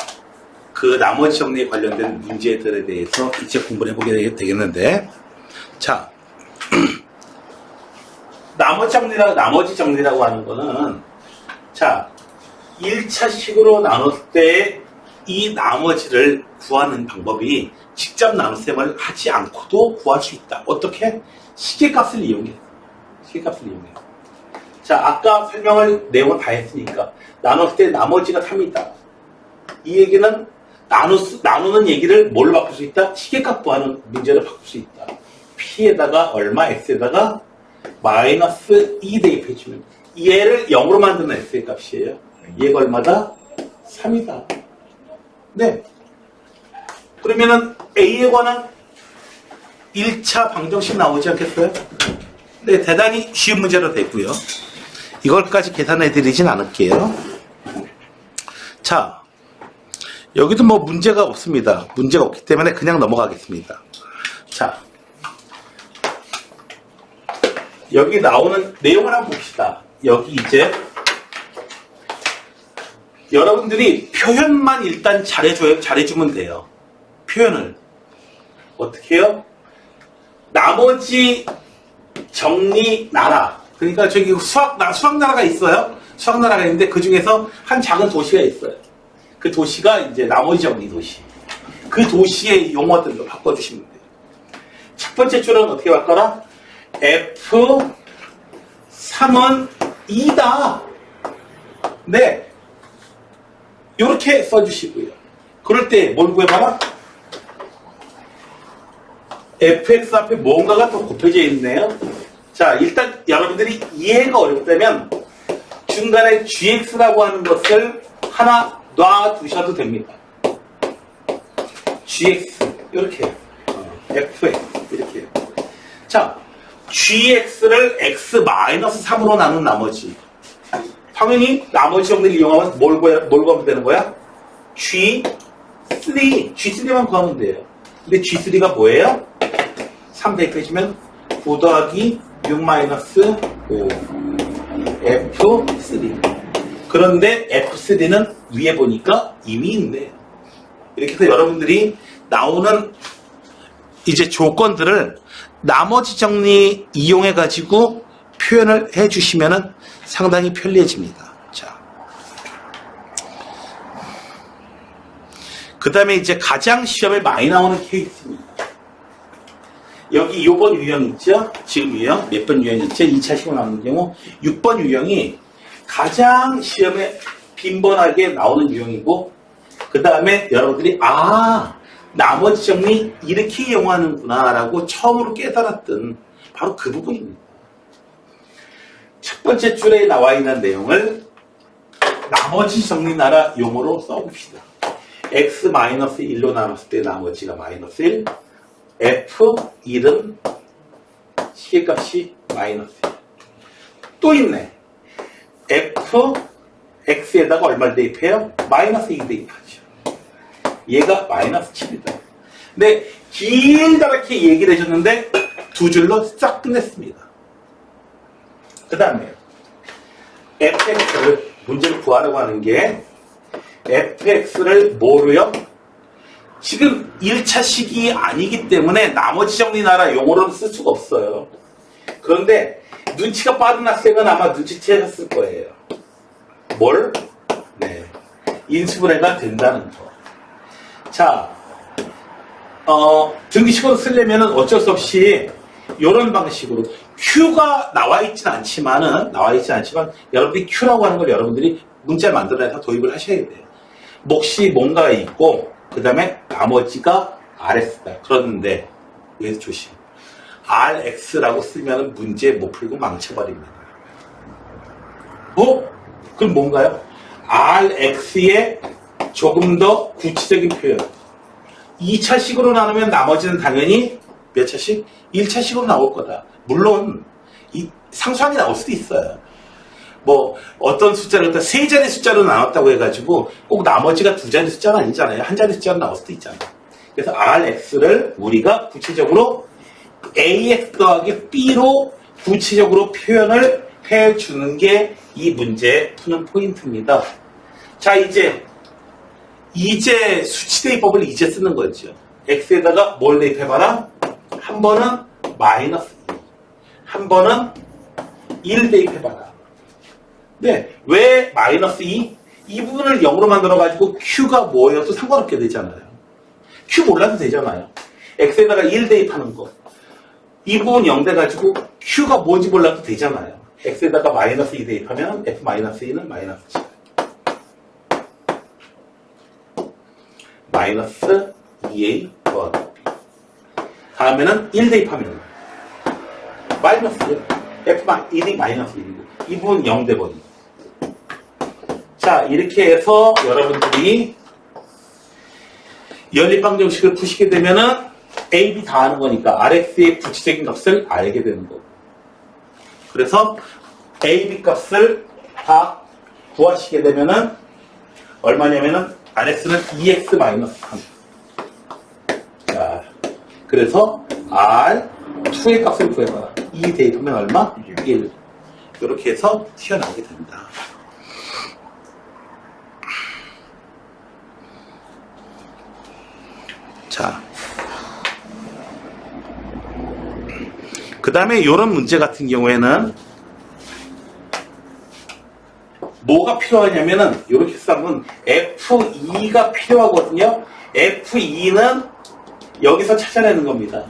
그 나머지 정리에 관련된 문제들에 대해서 이제 공부를 해보게 되겠는데, 자, 나머지 정리라고 하는 거는, 자, 1차식으로 나눴을 때 이 나머지를 구하는 방법이 직접 나눗셈을 하지 않고도 구할 수 있다. 어떻게? 시계값을 이용해. 자, 아까 내용을 다 했으니까 나눴을 때 나머지가 3이다. 이 얘기는 나누는 얘기를 뭘로 바꿀 수 있다? 시계값 구하는 문제를 바꿀 수 있다. P에다가 얼마, X에다가 마이너스 2 대입해주면 얘를 0으로 만드는 X의 값이에요. 얘가 얼마다? 3이다. 네. 그러면은 A에 관한 1차 방정식 나오지 않겠어요? 네, 대단히 쉬운 문제로 됐고요. 이걸까지 계산해 드리진 않을게요. 자, 여기도 뭐 문제가 없습니다. 문제가 없기 때문에 그냥 넘어가겠습니다. 자, 여기 나오는 내용을 한번 봅시다. 여기 이제 여러분들이 표현만 일단 잘해주면 돼요. 표현을 어떻게 해요? 나머지 정리 나라. 그러니까 저기 수학나라가 있어요. 수학나라가 있는데 그 중에서 한 작은 도시가 있어요. 그 도시가 이제 나머지 정리 도시. 그 도시의 용어들로 바꿔주시면 돼요. 첫 번째 줄은 어떻게 바꿔라? F3은 2다. 네. 이렇게 써주시고요. 그럴 때 뭘 구해봐라? fx 앞에 뭔가가 또 곱해져 있네요. 자, 일단 여러분들이 이해가 어렵다면 중간에 gx라고 하는 것을 하나 놔두셔도 됩니다. gx 이렇게 fx 이렇게. 자, gx를 x-3으로 나눈 나머지, 당연히 나머지 정리를 이용하면 뭘 구하면 되는 거야? G3만 구하면 돼요. 근데 G3가 뭐예요? 3 대입해주면 9 더하기 6 마이너스 5 F3. 그런데 F3는 위에 보니까 이미 있네요. 이렇게 해서 여러분들이 나오는 이제 조건들을 나머지 정리 이용해가지고 표현을 해주시면 상당히 편리해집니다. 자, 그 다음에 이제 가장 시험에 많이 나오는 케이스입니다. 여기 6번 유형 있죠? 지금 유형, 몇 번 유형 있죠? 2차 시험 나오는 경우 6번 유형이 가장 시험에 빈번하게 나오는 유형이고, 그 다음에 여러분들이 나머지 정리 이렇게 이용하는구나 라고 처음으로 깨달았던 바로 그 부분입니다. 첫 번째 줄에 나와 있는 내용을 나머지 정리나라 용어로 써봅시다. x-1로 나눴을 때 나머지가 마이너스 1, f1은 시계값이 마이너스 1. 또 있네. x에다가 얼마를 대입해요? 마이너스 2 대입하죠. 얘가 마이너스 7이다. 근데 길다랗게 얘기를 해줬는데 두 줄로 싹 끝냈습니다. 그 다음에 fx를 문제를 구하려고 하는 게 fx를 뭐로요? 지금 1차 식이 아니기 때문에 나머지 정리나라 용어로는 쓸 수가 없어요. 그런데 눈치가 빠른 학생은 아마 눈치채셨을 거예요. 뭘? 네, 인수분해가 된다는 거. 자, 등기식으로 쓰려면 어쩔 수 없이 이런 방식으로 Q가 나와 있진 않지만 여러분들이 Q라고 하는 걸 여러분들이 문자 만들어내서 도입을 하셔야 돼요. 몫이 뭔가가 있고 그 다음에 나머지가 RX다. 그런데 여기서 조심. RX라고 쓰면 문제 못 풀고 망쳐버립니다. 그럼 뭔가요? RX의 조금 더 구체적인 표현. 2차식으로 나누면 나머지는 당연히 몇 차식? 1차식으로 나올 거다. 물론 상수항이 나올 수도 있어요. 뭐 어떤 숫자를 세 자리 숫자로 나눴다고 해가지고 꼭 나머지가 두 자리 숫자는 아니잖아요. 한 자리 숫자로 나올 수도 있잖아요. 그래서 RX를 우리가 구체적으로 AX 더하기 B로 구체적으로 표현을 해주는 게 이 문제 푸는 포인트입니다. 자, 이제 수치 대입법을 이제 쓰는 거죠. X에다가 뭘 대입해봐라? 한 번은 마이너스 2, 한 번은 1 대입해봐라. 네, 왜 마이너스 2? 이 부분을 0으로 만들어가지고 Q가 뭐여도 상관없게 되잖아요. Q 몰라도 되잖아요. X에다가 1 대입하는 거. 이 부분 0 돼가지고 Q가 뭔지 몰라도 되잖아요. X에다가 마이너스 2 대입하면 F-2는 마이너스 7. 마이너스 2A 더하기 B. 다음에는 1 대입하면 마이너스 F-1이 마이너스 1이고 이 부분 0 돼버리고. 자, 이렇게 해서 여러분들이 연립방정식을 푸시게 되면은 A, B 다 하는 거니까 RX의 구체적인 값을 알게 되는 거고. 그래서 A, B 값을 다 구하시게 되면은 얼마냐면은 RX는 2x-3. 자, 그래서 R2의 값을 구해봐라. 2 대입하면 얼마? 1. 이렇게 해서 튀어나오게 됩니다. 자, 그 다음에 이런 문제 같은 경우에는 뭐가 필요하냐면은 이렇게 쓰면 F2가 필요하거든요. F2는 여기서 찾아내는 겁니다.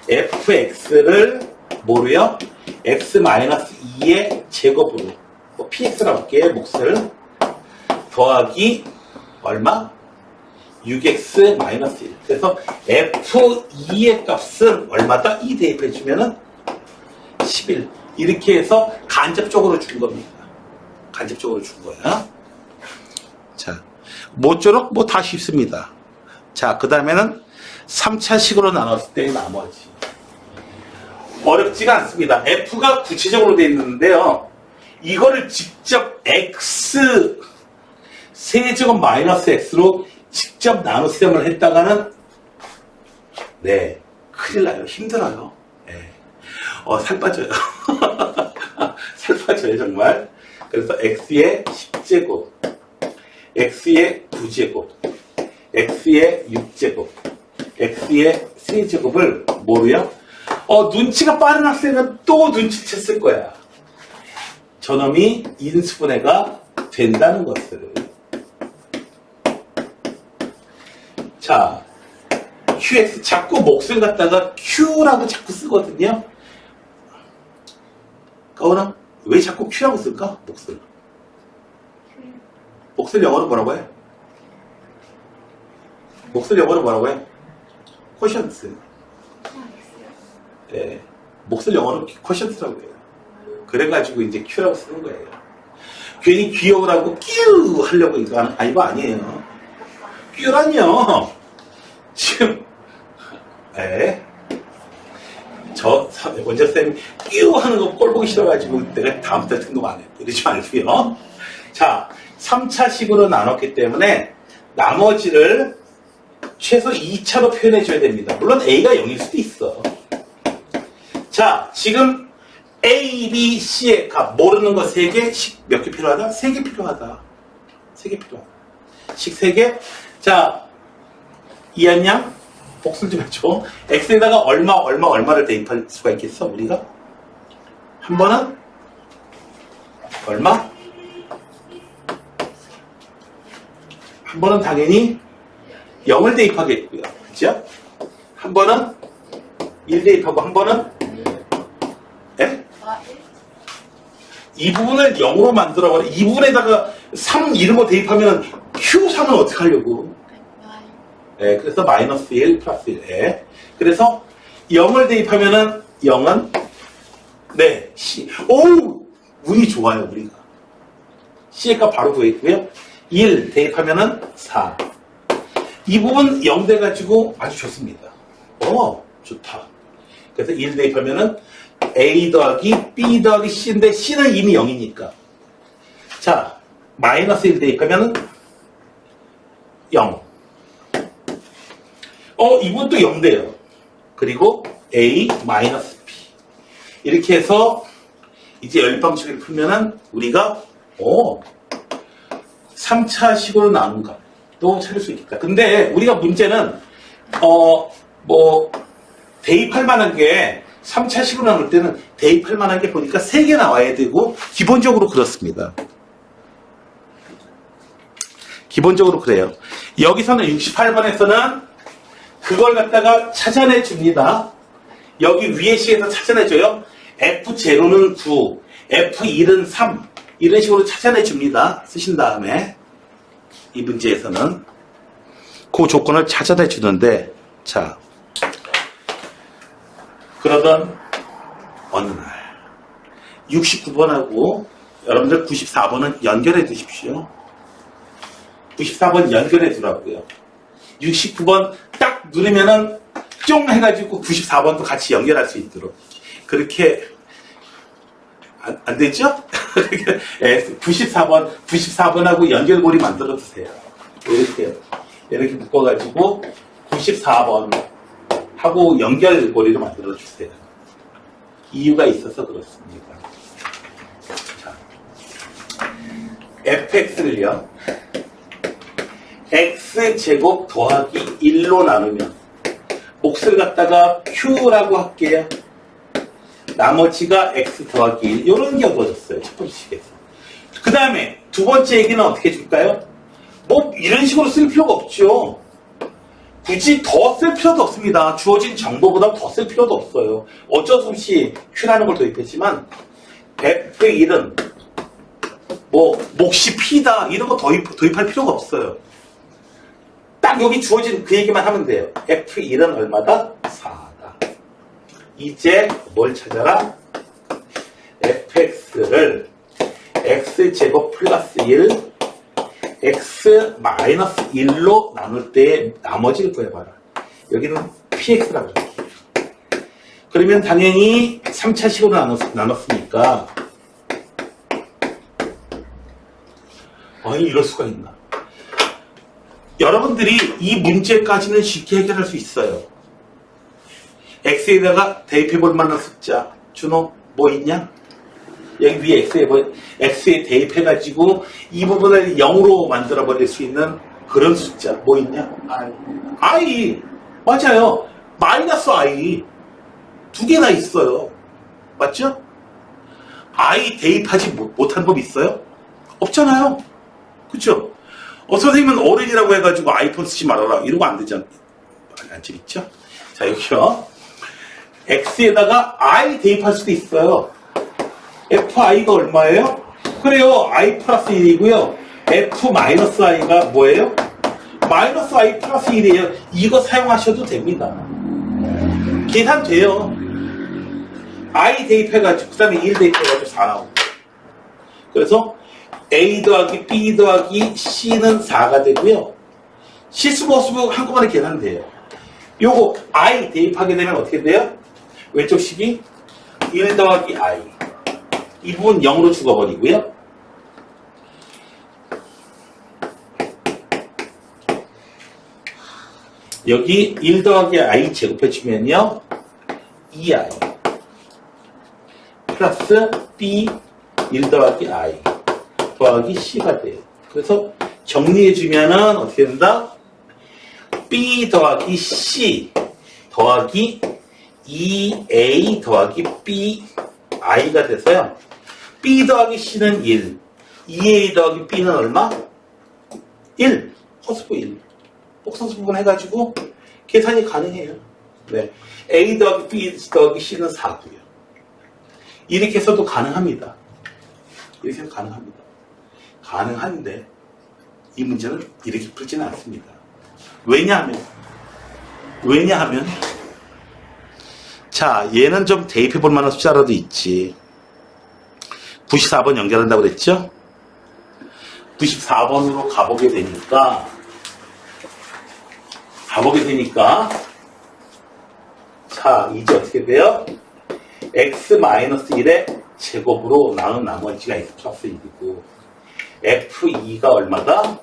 fx를 뭐로요? x-2의 제곱으로 px라고 할게요. 몫을 더하기 얼마? 6x-1. 그래서 f2의 값은 얼마다? 2 대입해주면은 11. 이렇게 해서 간접적으로 준 겁니다. 간접적으로 준 거야. 자, 모쪼록 뭐 다 쉽습니다. 자, 그 다음에는 3차식으로 나눴을 때의 나머지. 어렵지가 않습니다. F가 구체적으로 되어 있는데요. 이거를 직접 X 세제곱 마이너스 X로 직접 나눠 수렴을 했다가는 네, 큰일 나요. 힘들어요. 네. 살 빠져요. 살 빠져요, 정말. 그래서 X의 10제곱, X의 9제곱, X의 6제곱, X의 3제곱을 뭐로요? 눈치가 빠른 학생은 또 눈치챘을 거야. 저놈이 인수분해가 된다는 것을. 자, QX 자꾸 몫을 갖다가 Q라고 자꾸 쓰거든요. 가오나 왜 자꾸 Q라고 쓸까? 몫을. 몫을 영어로 뭐라고 해? 몫을 영어로 뭐라고 해? 쿼션트. 네, 몫을 영어로 쿼션트라고 해요. 그래가지고 이제 Q라고 쓰는 거예요. 괜히 귀여우라고 끼우 하려고 이거 아니고 아니에요. 끼우라니요. 지금 저 원장쌤이 끼우 하는 거 꼴 보기 싫어가지고 내가 다음부터 등록 안 해. 이러지 말고요. 자, 3차식으로 나눴기 때문에 나머지를 최소 2차로 표현해줘야 됩니다. 물론 A가 0일 수도 있어. 자, 지금 A, B, C의 값 모르는 거 3개, 식 몇 개 필요하다? 3개 필요하다. 3개 필요하다. 식 3개. 자, 이한양 복습 좀 해줘. X에다가 얼마를 대입할 수가 있겠어, 우리가? 한 번은 얼마? 한 번은 당연히 0을 대입하겠고요. 그죠? 한 번은 1 대입하고 한 번은 예? 이 부분을 0으로 만들어버려. 이 부분에다가 3 이런 거 대입하면 Q3은 어떻게 하려고? 예, 그래서 마이너스 1 플러스 1. 예. 그래서 0을 대입하면은 0은 네, C. 오! 운이 좋아요, 우리가. C의 값 바로 구했고요. 1 대입하면은 4. 이 부분 0 돼가지고 아주 좋습니다. 좋다. 그래서 1 대입하면은 A 더하기 B 더하기 C인데 C는 이미 0이니까. 자, 마이너스 1 대입하면은 0. 이것도 0 돼요. 그리고 A 마이너스 B. 이렇게 해서 이제 열방식을 풀면은 우리가 3차식으로 나눈 값도 찾을 수 있겠다. 근데 우리가 문제는 대입할 만한 게 3차식으로 나눌 때는 대입할 만한 게 보니까 3개 나와야 되고 기본적으로 그렇습니다. 기본적으로 그래요. 여기서는 68번에서는 그걸 갖다가 찾아내 줍니다. 여기 위에 식에서 찾아내줘요. F0는 9, F1은 3 이런 식으로 찾아내 줍니다. 쓰신 다음에 이 문제에서는 그 조건을 찾아내 주는데 자 그러던 어느 날 69번하고 여러분들 94번은 연결해 두십시오. 94번 연결해 두라고요. 69번 딱 누르면은 쫑 해가지고 94번도 같이 연결할 수 있도록 그렇게 안 되죠? 94번하고 연결고리 만들어 두세요. 이렇게 묶어가지고 94번 하고 연결고리를 만들어 주세요. 이유가 있어서 그렇습니다. 자, fx를요. x제곱 더하기 1로 나누면 몫을 갖다가 q라고 할게요. 나머지가 x 더하기 1 이런 게 얻어졌어요. 첫 번째 식에서. 그 다음에 두 번째 얘기는 어떻게 해줄까요? 이런 식으로 쓸 필요가 없죠. 굳이 더 쓸 필요도 없습니다. 주어진 정보보다 더 쓸 필요도 없어요. 어쩔 수 없이 q라는 걸 도입했지만 f1은 몫이 p다 이런 거 도입할 필요가 없어요. 딱 여기 주어진 그 얘기만 하면 돼요. F1은 얼마다? 4다. 이제 뭘 찾아라? fx를 x제곱 플러스 1 x 마이너스 1로 나눌 때 나머지를 구해봐라. 여기는 px라고 할게요. 그러면 당연히 3차식으로 나눴으니까 이럴 수가 있나. 여러분들이 이 문제까지는 쉽게 해결할 수 있어요. x에다가 대입해볼 만한 숫자. 준호 뭐 있냐? 여기 위에 x에 대입해가지고 이 부분을 0으로 만들어버릴 수 있는 그런 숫자 뭐 있냐? i. 맞아요. 마이너스 i 두 개나 있어요. 맞죠? i 대입하지 못한 법 있어요? 없잖아요. 그쵸? 선생님은 어른이라고 해가지고 아이폰 쓰지 말아라 이러고 안 되잖아. 안 재밌죠? 자, 여기요. x에다가 i 대입할 수도 있어요. fi가 얼마예요? 그래요. i 플러스 1이고요. f 마이너스 i가 뭐예요? 마이너스 i 플러스 1이에요. 이거 사용하셔도 됩니다. 계산돼요. i 대입해가지고 그 다음에 1 대입해가지고 4 나오고. 그래서 a 더하기 b 더하기 c는 4가 되고요. 실수보수 한꺼번에 계산돼요. 요거 i 대입하게 되면 어떻게 돼요? 왼쪽 식이 1 더하기 i. 이 부분 0으로 죽어버리고요. 여기 1 더하기 i 제곱해주면요. 2i 플러스 b 1 더하기 i 더하기 c가 돼요. 그래서 정리해주면은 어떻게 된다? b 더하기 c 더하기 2a 더하기 b i가 돼서요. b 더하기 c는 1, 2a 더하기 b는 얼마? 1, 허수부 1. 복선수분 해가지고 계산이 가능해요. 네. a 더하기 b 더하기 c는 4고요. 이렇게 해서도 가능합니다. 이렇게 해서 가능합니다. 가능한데 이 문제는 이렇게 풀지는 않습니다. 왜냐하면 자, 얘는 좀 대입해 볼 만한 숫자라도 있지. 94번 연결한다고 그랬죠? 94번으로 가보게 되니까 자, 이제 어떻게 돼요? x-1의 제곱으로 나눈 나머지가 x 플러스 1이고 f2가 얼마다?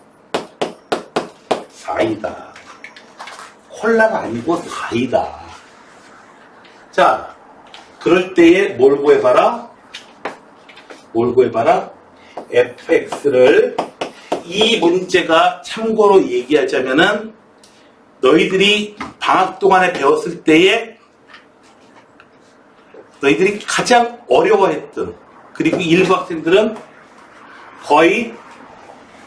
4이다. 콜라가 아니고 4이다. 자, 그럴 때에 뭘 구해봐라? fx를 이 문제가 참고로 얘기하자면은 너희들이 방학 동안에 배웠을 때에 너희들이 가장 어려워했던, 그리고 일부 학생들은 거의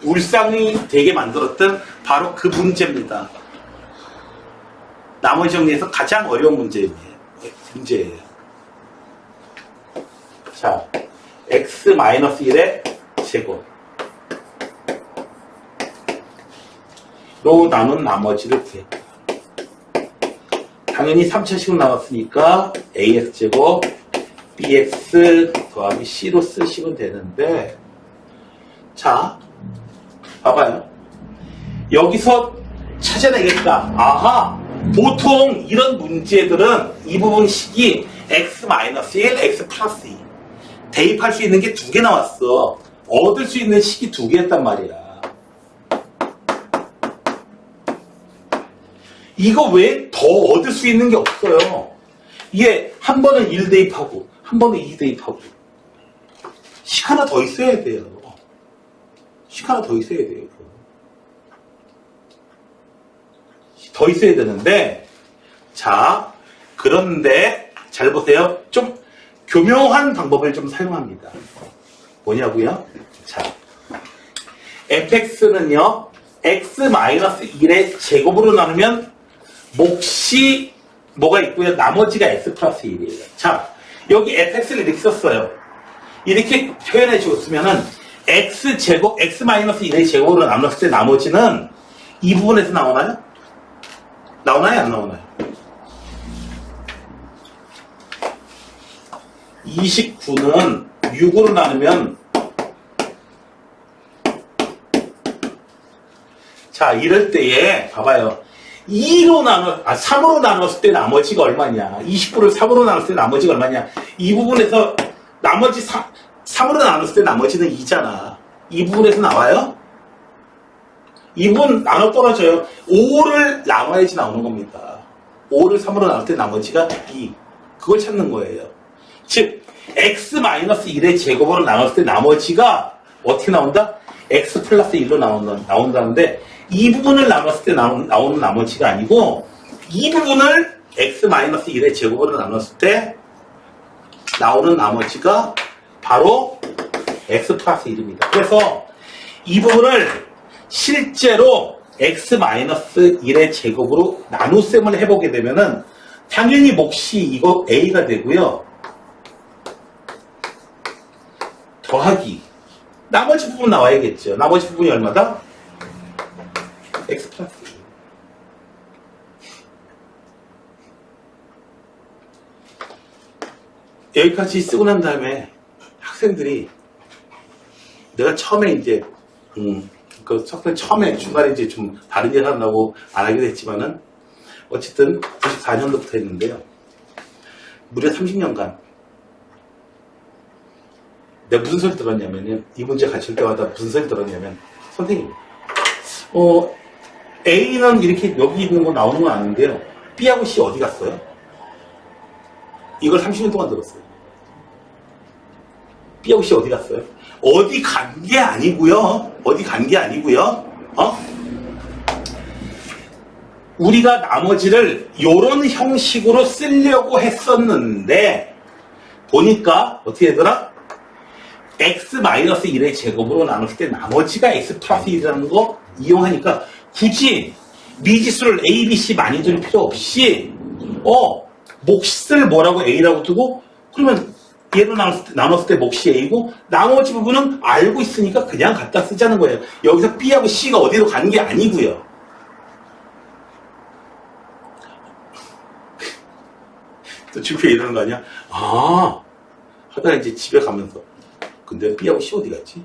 울상이 되게 만들었던 바로 그 문제입니다. 나머지 정리해서 가장 어려운 문제예요. 자, x-1의 제곱 로 나눈 나머지를 구했다. 당연히 3차식으로 나왔으니까 ax제곱 bx 더하기 c로 쓰시면 되는데, 자, 봐봐요. 여기서 찾아내겠다. 아하, 보통 이런 문제들은 이 부분 식이 x-1, x 플러스 2 대입할 수 있는 게 2개 나왔어. 얻을 수 있는 식이 2개였단 말이야. 이거 외에 더 얻을 수 있는 게 없어요. 이게 한 번은 1 대입하고 한 번은 2 대입하고 식 하나 더 있어야 돼요. 더 있어야 되는데, 자, 그런데 잘 보세요. 좀 교묘한 방법을 좀 사용합니다. 뭐냐고요? 자, fx는요 x-1의 제곱으로 나누면 몫이 뭐가 있고요. 나머지가 x 플러스 1이에요. 자, 여기 fx를 이렇게 썼어요. 이렇게 표현해 줬으면은 x제곱, x-1의 제곱으로 나눴을 때 나머지는 이 부분에서 나오나요? 나오나요? 안 나오나요? 29는 6으로 나누면 자, 이럴 때에, 봐봐요. 3으로 나눴을 때 나머지가 얼마냐. 20%를 3으로 나눴을 때 나머지가 얼마냐. 이 부분에서 나머지 3으로 나눴을 때 나머지는 2잖아. 이 부분에서 나와요? 이 부분 나눠 떨어져요. 5를 나눠야지 나오는 겁니다. 5를 3으로 나눌 때 나머지가 2. 그걸 찾는 거예요. 즉, x-1의 제곱으로 나눴을 때 나머지가 어떻게 나온다? x 플러스 1로 나온다는데 이 부분을 나눴을 때 나오는 나머지가 아니고 이 부분을 x-1의 제곱으로 나눴을 때 나오는 나머지가 바로 x 플러스 1입니다. 그래서 이 부분을 실제로 x-1의 제곱으로 나눗셈을 해보게 되면은 당연히 몫이 이거 a가 되고요. 더하기 나머지 부분 나와야겠죠. 나머지 부분이 얼마다? x 플러스 1. 여기까지 쓰고 난 다음에 학생들이 내가 처음에 이제 그 석달 처음에 중간에 이제 좀 다른 일 하려고 안 하게 됐지만은 어쨌든 94년도부터 했는데요. 무려 30년간 내가 무슨 소리 들었냐면요. 이 문제 가르칠 때마다 무슨 소리 들었냐면 선생님 A는 이렇게 여기 있는 거 나오는 건 아는데요. B하고 C 어디 갔어요? 이걸 30년 동안 들었어요. B하고 C 어디 갔어요? 어디 간 게 아니고요. 어디 간 게 아니고요. 우리가 나머지를 요런 형식으로 쓰려고 했었는데 보니까 어떻게 되더라? x-1의 제곱으로 나눴을 때 나머지가 x 플러스 1이라는 거 이용하니까 굳이 미지수를 a, b, c 많이 둘 필요 없이 몫을 뭐라고 a라고 두고 그러면 얘로 나눴을 때 몫이 a고 나머지 부분은 알고 있으니까 그냥 갖다 쓰자는 거예요. 여기서 b하고 c가 어디로 가는 게 아니고요. 또 주표에 이러는 거 아니야? 하다가 이제 집에 가면서 근데 B하고 C 어디 갔지?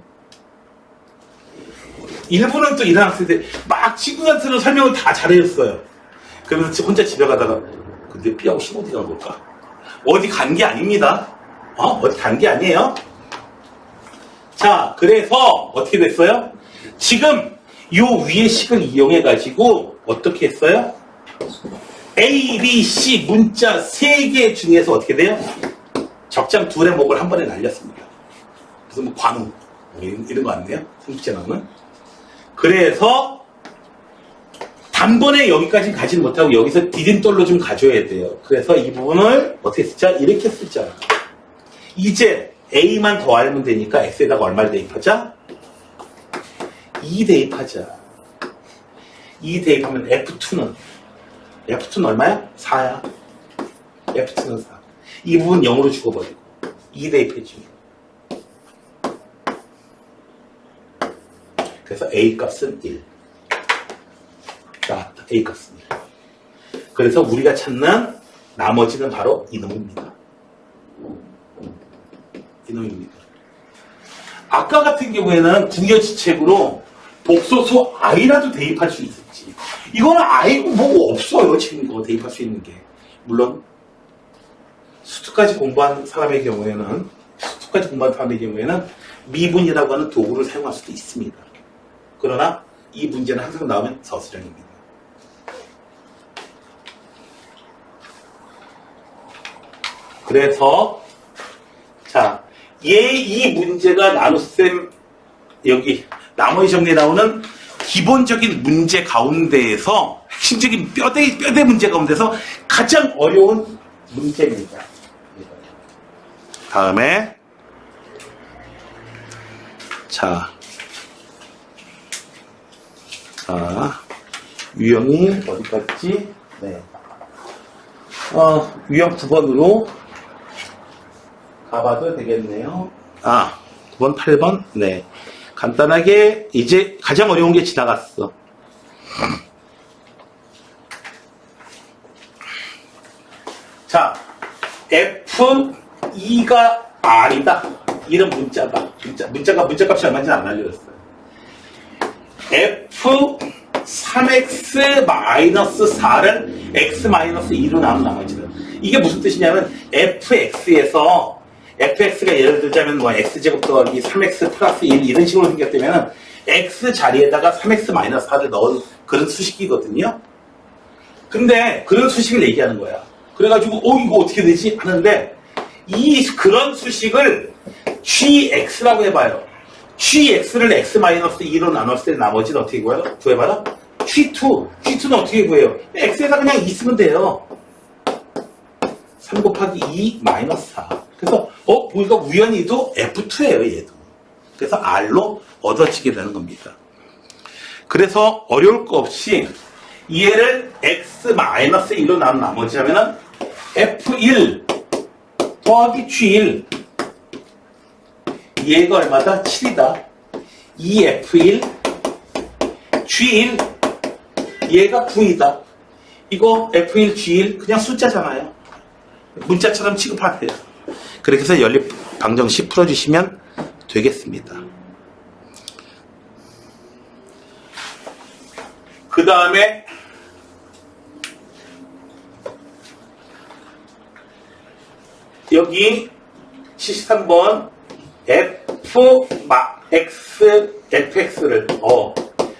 일부는 또 이런 학생들 막 친구한테는 설명을 다 잘해줬어요. 그러면서 혼자 집에 가다가 근데 B하고 C 어디 간 걸까? 어디 간 게 아닙니다. 어디 간 게 아니에요. 자, 그래서 어떻게 됐어요? 지금 요 위의 식을 이용해가지고 어떻게 했어요? A, B, C 문자 3개 중에서 어떻게 돼요? 적장 2의 목을 한 번에 날렸습니다. 그래서 뭐 관우 이런 거 아니에요? 성직자 나오는. 그래서 단번에 여기까지 가지는 못하고 여기서 디딤돌로 좀 가져야 돼요. 그래서 이 부분을 어떻게 쓰자? 이렇게 쓰자. 이제 A만 더 알면 되니까 X에다가 얼마를 대입하자? 2 대입하자. 2 대입하면 F2는 얼마야? 4야. F2는 4. 이 부분 0으로 죽어버리고 2 대입해주면 그래서 A 값은 1. 나왔다. A 값은 1. 그래서 우리가 찾는 나머지는 바로 이놈입니다. 이놈입니다. 아까 같은 경우에는 부여지책으로 복소수 I라도 대입할 수 있었지. 이거는 I고 뭐고 없어요. 지금 이거 대입할 수 있는 게. 물론 수투까지 공부한 사람의 경우에는 미분이라고 하는 도구를 사용할 수도 있습니다. 그러나 이 문제는 항상 나오면 서술형입니다. 그래서 자, 이 문제가 나눗셈 여기 나머지 정리에 나오는 기본적인 문제 가운데에서 핵심적인 뼈대 문제 가운데서 가장 어려운 문제입니다. 다음에 자 유형이 어디 갔지? 네. 유형 9번으로 가봐도 되겠네요. 9번, 8번? 네. 간단하게, 이제 가장 어려운 게 지나갔어. 자, F2가 R이다. 이런 문자가 문자값이 얼마인지 안 알려줬어요. 3x-4를 x-2로 나눈 나머지는. 이게 무슨 뜻이냐면 fx에서 fx가 예를 들자면 뭐 x제곱 더하기 3x 플러스 1 이런 식으로 생겼다면 x 자리에다가 3x-4를 넣은 그런 수식이거든요. 근데 그런 수식을 얘기하는 거야. 그래가지고 이거 어떻게 되지? 하는데 그런 수식을 gx라고 해봐요. gx를 x-2로 나눴을 때 나머지는 어떻게 구해봐라? g2는 어떻게 구해요? x에다 그냥 2 쓰면 돼요. 3 곱하기 2 마이너스 4. 그래서 우리가 우연히도 f2예요, 얘도. 그래서 r로 얻어지게 되는 겁니다. 그래서 어려울 거 없이 얘를 x-1로 나눈 나머지 하면은 f1 더하기 g1 얘가 얼마다? 7이다. 2f1 g1 얘가 9이다. 이거 f1 g1 그냥 숫자잖아요. 문자처럼 취급하세요. 그렇게 해서 연립 방정식 풀어주시면 되겠습니다. 그 다음에 여기 73번 fx를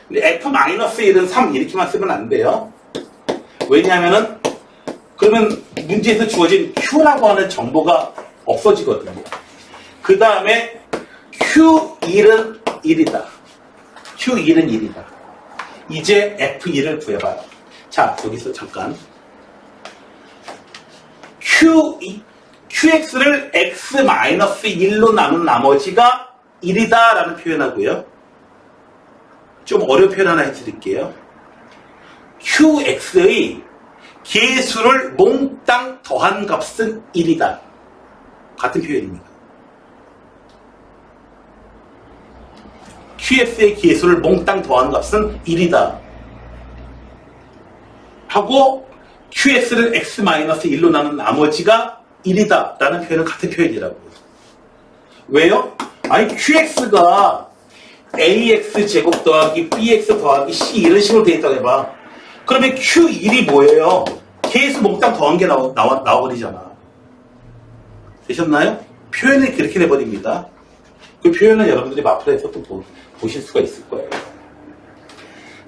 근데 f-1은 3 이렇게만 쓰면 안 돼요. 왜냐하면은 그러면 문제에서 주어진 q라고 하는 정보가 없어지거든요. 그 다음에 q1은 1이다. q1은 1이다. 이제 f1을 구해봐요. 자, 여기서 잠깐 qx를 x-1로 나눈 나머지가 1이다 라는 표현하고요. 좀 어려운 표현 하나 해드릴게요. qx의 계수를 몽땅 더한 값은 1이다. 같은 표현입니다. qx의 계수를 몽땅 더한 값은 1이다. 하고 qx를 x-1로 나눈 나머지가 1이다 라는 표현은 같은 표현이라고요. 왜요? 아니 qx가 ax 제곱 더하기 bx 더하기 c 이런 식으로 되어 있다고 해봐. 그러면 q1이 뭐예요? 계수 몽땅 더한 게 나와버리잖아. 되셨나요? 표현이 그렇게 돼버립니다. 그 표현은 여러분들이 마플에서 또 보실 수가 있을 거예요.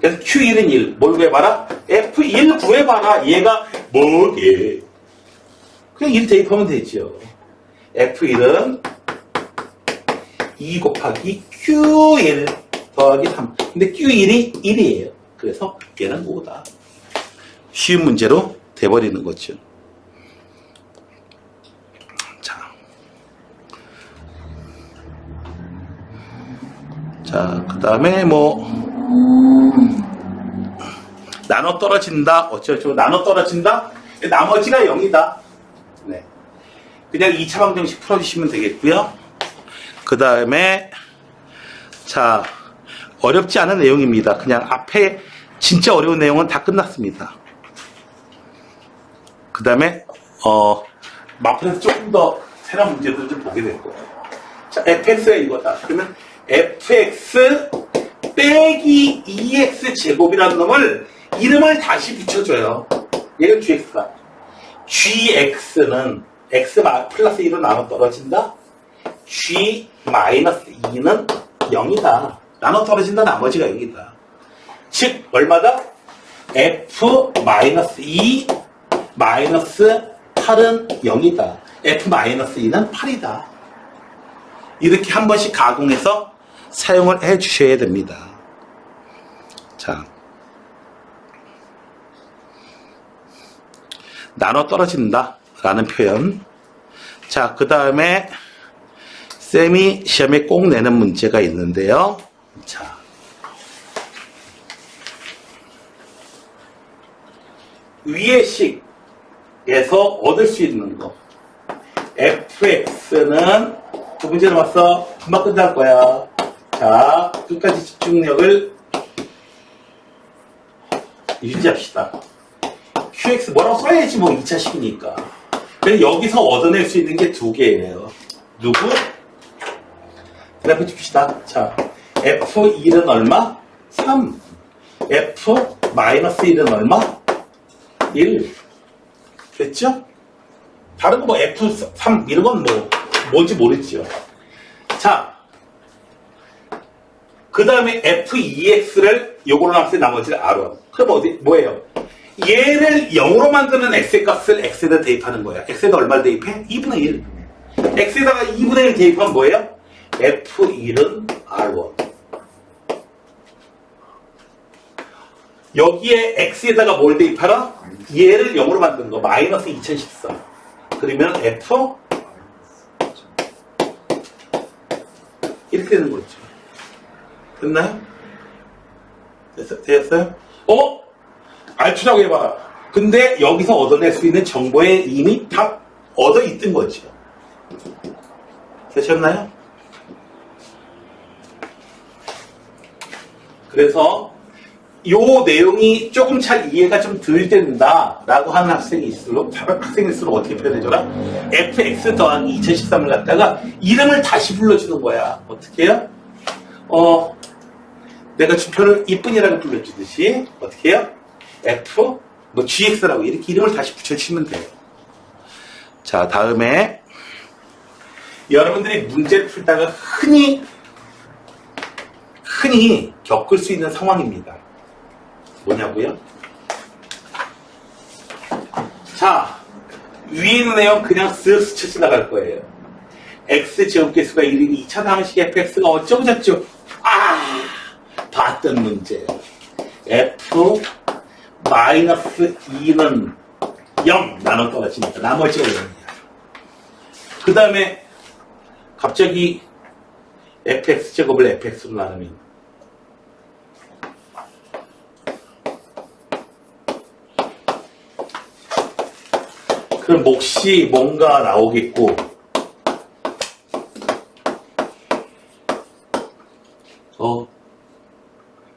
그래서 q1은 1. 뭘 구해봐라? f1 구해봐라. 얘가 뭐게? 그냥 1 대입하면 되죠. f1은 2 곱하기 q1 더하기 3. 근데 q1이 1이에요. 그래서 얘는 5다. 쉬운 문제로 돼버리는 거죠. 자, 그 다음에 나눠 떨어진다. 어쩌고 나눠 떨어진다. 나머지가 0이다. 네. 그냥 2차 방정식 풀어주시면 되겠고요. 그 다음에 자, 어렵지 않은 내용입니다. 그냥 앞에 진짜 어려운 내용은 다 끝났습니다. 그 다음에 마플에서 조금 더 새로운 문제들 좀 보게 될 거예요. 자, fx가 이거다. 그러면 fx 빼기 2x 제곱이라는 놈을 이름을 다시 붙여줘요. 얘가 gx가. gx는 x 플러스 1로 나눠 떨어진다. g 마이너스 2는 0이다. 나눠 떨어진다. 나머지가 0이다. 즉 얼마다? f 마이너스 2 마이너스 8은 0이다. f 마이너스 2는 8이다. 이렇게 한 번씩 가공해서 사용을 해 주셔야 됩니다. 자, 나눠 떨어진다 라는 표현. 자, 그 다음에 쌤이 시험에 꼭 내는 문제가 있는데요. 자, 위의 식에서 얻을 수 있는 거. fx는 두 문제 남았어. 금방 끝날 거야. 자, 끝까지 집중력을 유지합시다. qx 뭐라고 써야지 뭐 2차식이니까. 그래서 여기서 얻어낼 수 있는 게 두 개예요. 누구? 그 다음에 줍시다. 자, f1은 얼마? 3. F-1은 얼마? 1. 됐죠? 다른 거 뭐 F3 이런 건 뭐 뭔지 모르죠. 자, 그 다음에 F2X를 요걸로 나왔을 때 나머지를 R1. 그럼 뭐예요? 얘를 0으로 만드는 X의 값을 X에다 대입하는 거야. X에다 얼마를 대입해? 2분의 1. X에다가 2분의 1 대입하면 뭐예요? F1은 R1. 여기에 X에다가 뭘 대입하라? 얘를 0으로 만드는 거. 마이너스 2014. 그러면 F 이렇게 되는 거죠. 됐나요? 됐어요? 알투라고 해봐. 근데 여기서 얻어낼 수 있는 정보에 이미 다 얻어 있던 거죠. 되셨나요? 그래서 요 내용이 조금 잘 이해가 좀 덜 된다라고 하는 학생일수록 어떻게 표현해줘라? fx 더하기 2013을 갖다가 이름을 다시 불러주는 거야. 어떻게 해요? 내가 주표를 이쁜이라고 불러주듯이 어떻게 해요? f gx라고 이렇게 이름을 다시 붙여주시면 돼요. 자, 다음에 여러분들이 문제를 풀다가 흔히 겪을 수 있는 상황입니다. 뭐냐고요? 자, 위에 있는 내용 그냥 쓱 스쳐 지나갈 거예요. x제곱계수가 1이니 2차 방식의 fx가 어쩌고 저쩌고. 봤던 문제. f-2는 0 나눠 떨어지니까 나머지가 0이야. 그 다음에 갑자기 fx제곱을 fx로 나누면 그럼 몫이 뭔가 나오겠고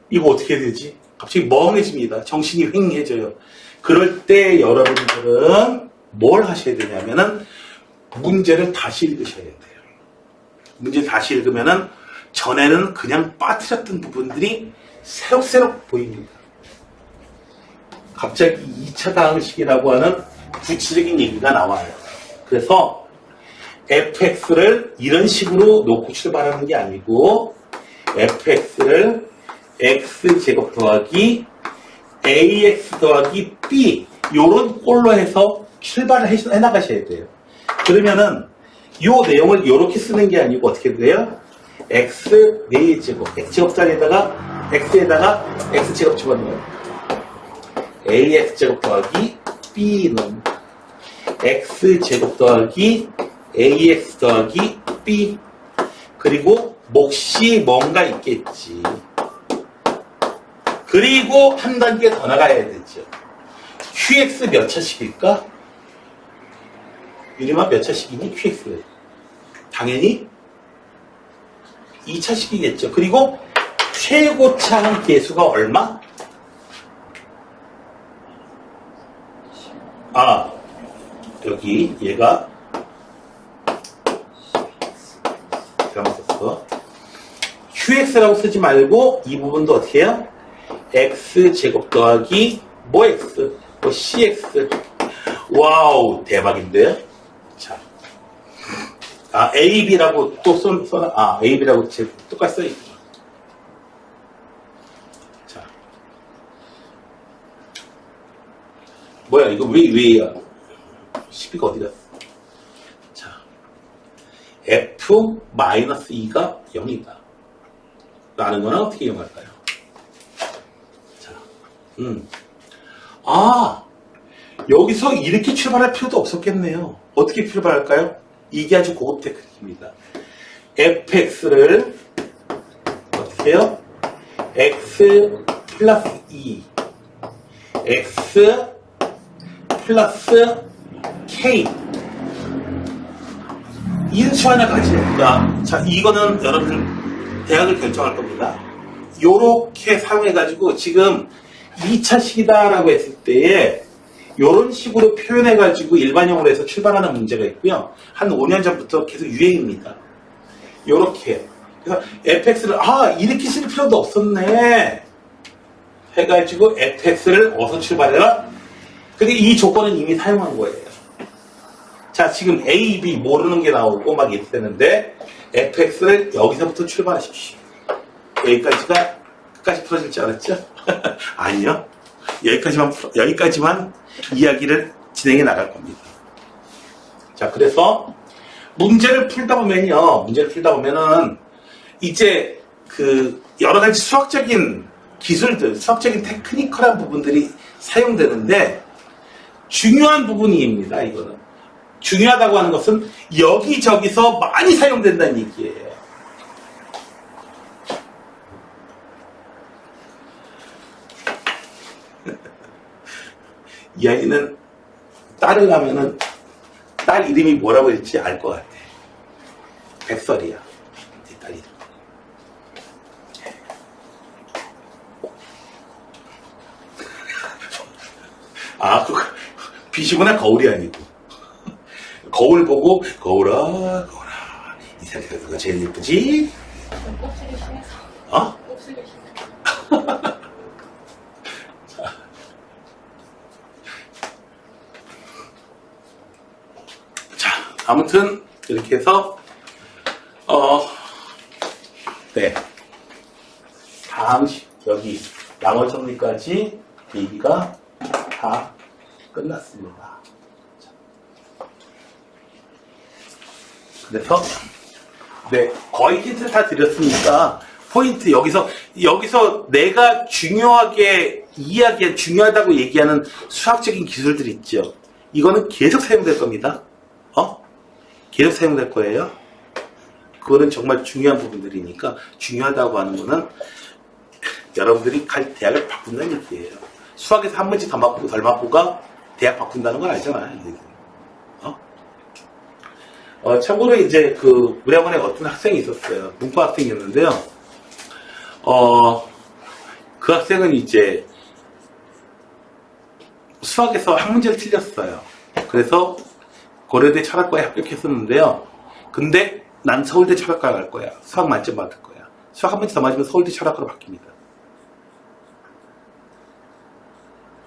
이거 어떻게 해야 되지? 갑자기 멍해집니다. 정신이 휑해져요. 그럴 때 여러분들은 뭘 하셔야 되냐면은 문제를 다시 읽으셔야 돼요. 문제를 다시 읽으면은 전에는 그냥 빠뜨렸던 부분들이 새록새록 보입니다. 갑자기 2차 다항식이라고 하는 구체적인 얘기가 나와요. 그래서 fx를 이런 식으로 놓고 출발하는 게 아니고 fx를 x제곱 더하기 ax 더하기 b 요런 꼴로 해서 출발을 해나가셔야 돼요. 그러면은 요 내용을 요렇게 쓰는 게 아니고 어떻게 돼요? x 4제곱 x제곱자리에다가 x에다가 x제곱 집어넣어요. ax제곱 더하기 b는 x제곱 더하기 ax 더하기 b 그리고 몫이 뭔가 있겠지. 그리고 한 단계 더 나가야 되죠. qx 몇 차식일까? 유림아 몇 차식이니? qx 당연히 2차식이겠죠. 그리고 최고차 계수가 얼마? 여기 얘가 잘못 썼어. qx라고 쓰지 말고 이 부분도 어떻게 해요? x제곱 더하기 x cx. 와우, 대박인데요? 자, ab라고 또 써놔. ab라고 똑같이 써있죠. 자, 뭐야, 이거 왜야? 12가 어디 갔어? 자, f-2가 0이다. 라는 거는 어떻게 이용할까요? 자, 여기서 이렇게 출발할 필요도 없었겠네요. 어떻게 출발할까요? 이게 아주 고급 테크닉입니다. fx를 어떻게 해요? x 플러스 2 x 플러스 k 인수 하나 가지니까 자, 이거는 여러분 대학을 결정할 겁니다. 요렇게 사용해가지고 지금 2차식이다라고 했을 때에 요런 식으로 표현해가지고 일반형으로 해서 출발하는 문제가 있고요. 한 5년 전부터 계속 유행입니다. 요렇게. 그래서 fx를 이렇게 쓸 필요도 없었네 해가지고 fx를 어디서 출발해라? 근데 이 조건은 이미 사용한 거예요. 자, 지금 a, b 모르는 게 나오고 막 이렇게 되는데 fx를 여기서부터 출발하십시오. 여기까지가 끝까지 풀어질 줄 알았죠? 아니요. 여기까지만 이야기를 진행해 나갈 겁니다. 자, 그래서 문제를 풀다 보면은 이제 그 여러 가지 수학적인 기술들, 수학적인 테크니컬한 부분들이 사용되는데 중요한 부분입니다. 이거는 중요하다고 하는 것은 여기저기서 많이 사용된다는 얘기예요. 이 아이는 딸을 하면은 딸 이름이 뭐라고 할지 알 것 같아. 백설이야. 내 딸 이름. 아, 빛이구나. 거울이 아니고. 거울 보고 거울아 이 세상에서 누가 제일 예쁘지?
좀 곱슬이 심해서.
어?
곱슬이 심해서.
자, 아무튼 이렇게 해서 네, 다음 여기 나머지 정리까지 얘기가 다 끝났습니다. 그래서 네, 거의 힌트를 다 드렸으니까 포인트 여기서 내가 중요하게 중요하다고 얘기하는 수학적인 기술들 있죠. 이거는 계속 사용될 겁니다. 계속 사용될 거예요. 그거는 정말 중요한 부분들이니까 중요하다고 하는 거는 여러분들이 갈 대학을 바꾼다는 얘기예요. 수학에서 한 문제 더 맞고 덜 맞고가 대학 바꾼다는 건 알잖아요. 참고로 이제 우리 학원에 어떤 학생이 있었어요. 문과 학생이었는데요. 그 학생은 이제 수학에서 한 문제를 틀렸어요. 그래서 고려대 철학과에 합격했었는데요. 근데 난 서울대 철학과 갈 거야. 수학 만점 받을 거야. 수학 한 문제 더 맞으면 서울대 철학과로 바뀝니다.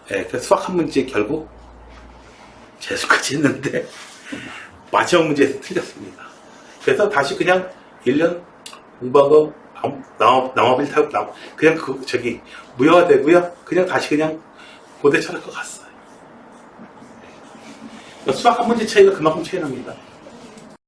네, 그래서 수학 한 문제 결국 재수까지 했는데 마지막 문제에서 틀렸습니다. 그래서 다시 그냥 1년 공부하고 남아bil 타고 그냥 무효가 되고요. 그냥 다시 그냥 고대 철학과 갔어요. 수학 한 문제 차이가 그만큼 차이 납니다.